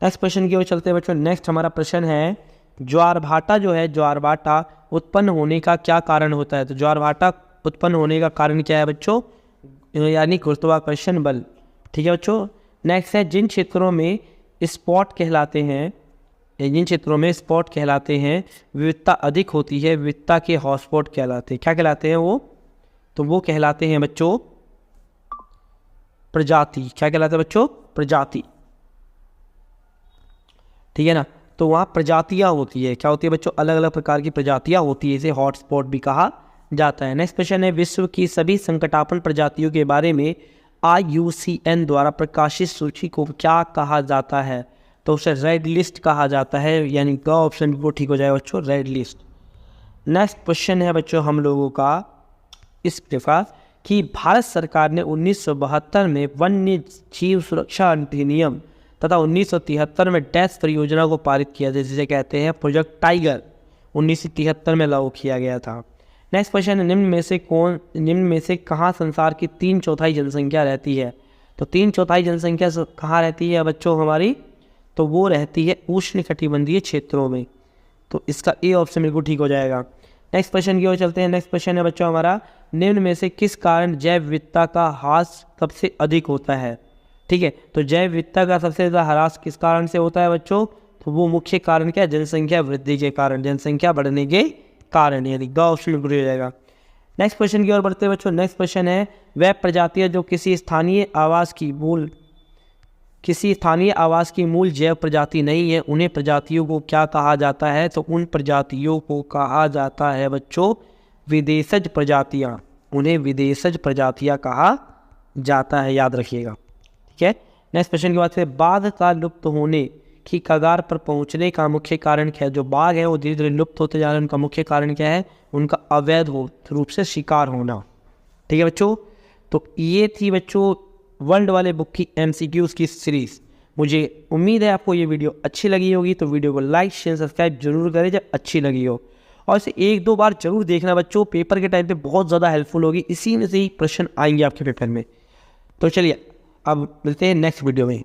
नेक्स्ट क्वेश्चन की ओर चलते हैं बच्चों। नेक्स्ट हमारा प्रश्न है, ज्वारभाटा जो है, ज्वारभाटा उत्पन्न होने का क्या कारण होता है? तो ज्वारभाटा उत्पन्न होने का कारण क्या है बच्चों? यानी गुरुत्वाकर्षण बल। ठीक है बच्चों। नेक्स्ट है, जिन क्षेत्रों में स्पॉट कहलाते हैं, जिन क्षेत्रों में स्पॉट कहलाते हैं विविधता अधिक होती है, विविधता के हॉटस्पॉट कहलाते हैं। क्या कहलाते हैं वो? तो वो कहलाते हैं बच्चों प्रजाति। क्या कहलाते हैं बच्चों? प्रजाति। ठीक है ना, तो वहाँ प्रजातियाँ होती है। क्या होती है बच्चों? अलग अलग प्रकार की प्रजातियाँ होती है, इसे हॉटस्पॉट भी कहा जाता है। नेक्स्ट क्वेश्चन है, विश्व की सभी संकटापन्न प्रजातियों के बारे में IUCN द्वारा प्रकाशित सूची को क्या कहा जाता है? तो उसे रेड लिस्ट कहा जाता है, यानी ग ऑप्शन वो ठीक हो जाएगा बच्चों, रेड लिस्ट। नेक्स्ट क्वेश्चन है बच्चों हम लोगों का इस प्रकार कि भारत सरकार ने 1972 में वन्य जीव सुरक्षा अधिनियम तथा 1973 में डैश परियोजना को पारित किया, जिसे कहते हैं प्रोजेक्ट टाइगर, 1973 में लागू किया गया था। नेक्स्ट क्वेश्चन है, निम्न में से कहाँ संसार की 3/4 जनसंख्या रहती है? तो 3/4 जनसंख्या कहाँ रहती है बच्चों हमारी? तो वो रहती है उष्णकटिबंधीय क्षेत्रों में। तो इसका ए ऑप्शन बिल्कुल ठीक हो जाएगा। नेक्स्ट क्वेश्चन की ओर चलते हैं। नेक्स्ट क्वेश्चन है बच्चों हमारा, निम्न में से किस कारण जैव विविधता का ह्रास सबसे अधिक होता है? ठीक है, तो जैव विविधता का सबसे ज़्यादा ह्रास किस कारण से होता है बच्चों? तो वो मुख्य कारण क्या है? जनसंख्या वृद्धि के कारण, जनसंख्या बढ़ने के कारण, यानी ग ऑप्शन बिल्कुल हो जाएगा। नेक्स्ट क्वेश्चन की ओर बढ़ते हैं बच्चों। नेक्स्ट क्वेश्चन है, वह प्रजातियाँ जो किसी स्थानीय आवास की मूल जैव प्रजाति नहीं है, उन्हें प्रजातियों को क्या कहा जाता है? तो उन प्रजातियों को कहा जाता है बच्चों विदेशज प्रजातियाँ, उन्हें विदेशज प्रजातियाँ कहा जाता है, याद रखिएगा। ठीक है। नेक्स्ट क्वेश्चन की बात है, बाघ का लुप्त होने की कगार पर पहुंचने का मुख्य कारण क्या है? जो बाघ है वो धीरे धीरे लुप्त होते जा रहे हैं, उनका मुख्य कारण क्या है? उनका अवैध रूप से शिकार होना। ठीक है बच्चों, तो ये थी बच्चों वर्ल्ड वाले बुक की MCQs की सीरीज़। मुझे उम्मीद है आपको ये वीडियो अच्छी लगी होगी, तो वीडियो को लाइक शेयर सब्सक्राइब जरूर करें जब अच्छी लगी हो, और इसे 1-2 बार जरूर देखना बच्चों, पेपर के टाइम पे बहुत ज़्यादा हेल्पफुल होगी, इसी में से ही प्रश्न आएंगे आपके पेपर में। तो चलिए अब मिलते हैं नेक्स्ट वीडियो में।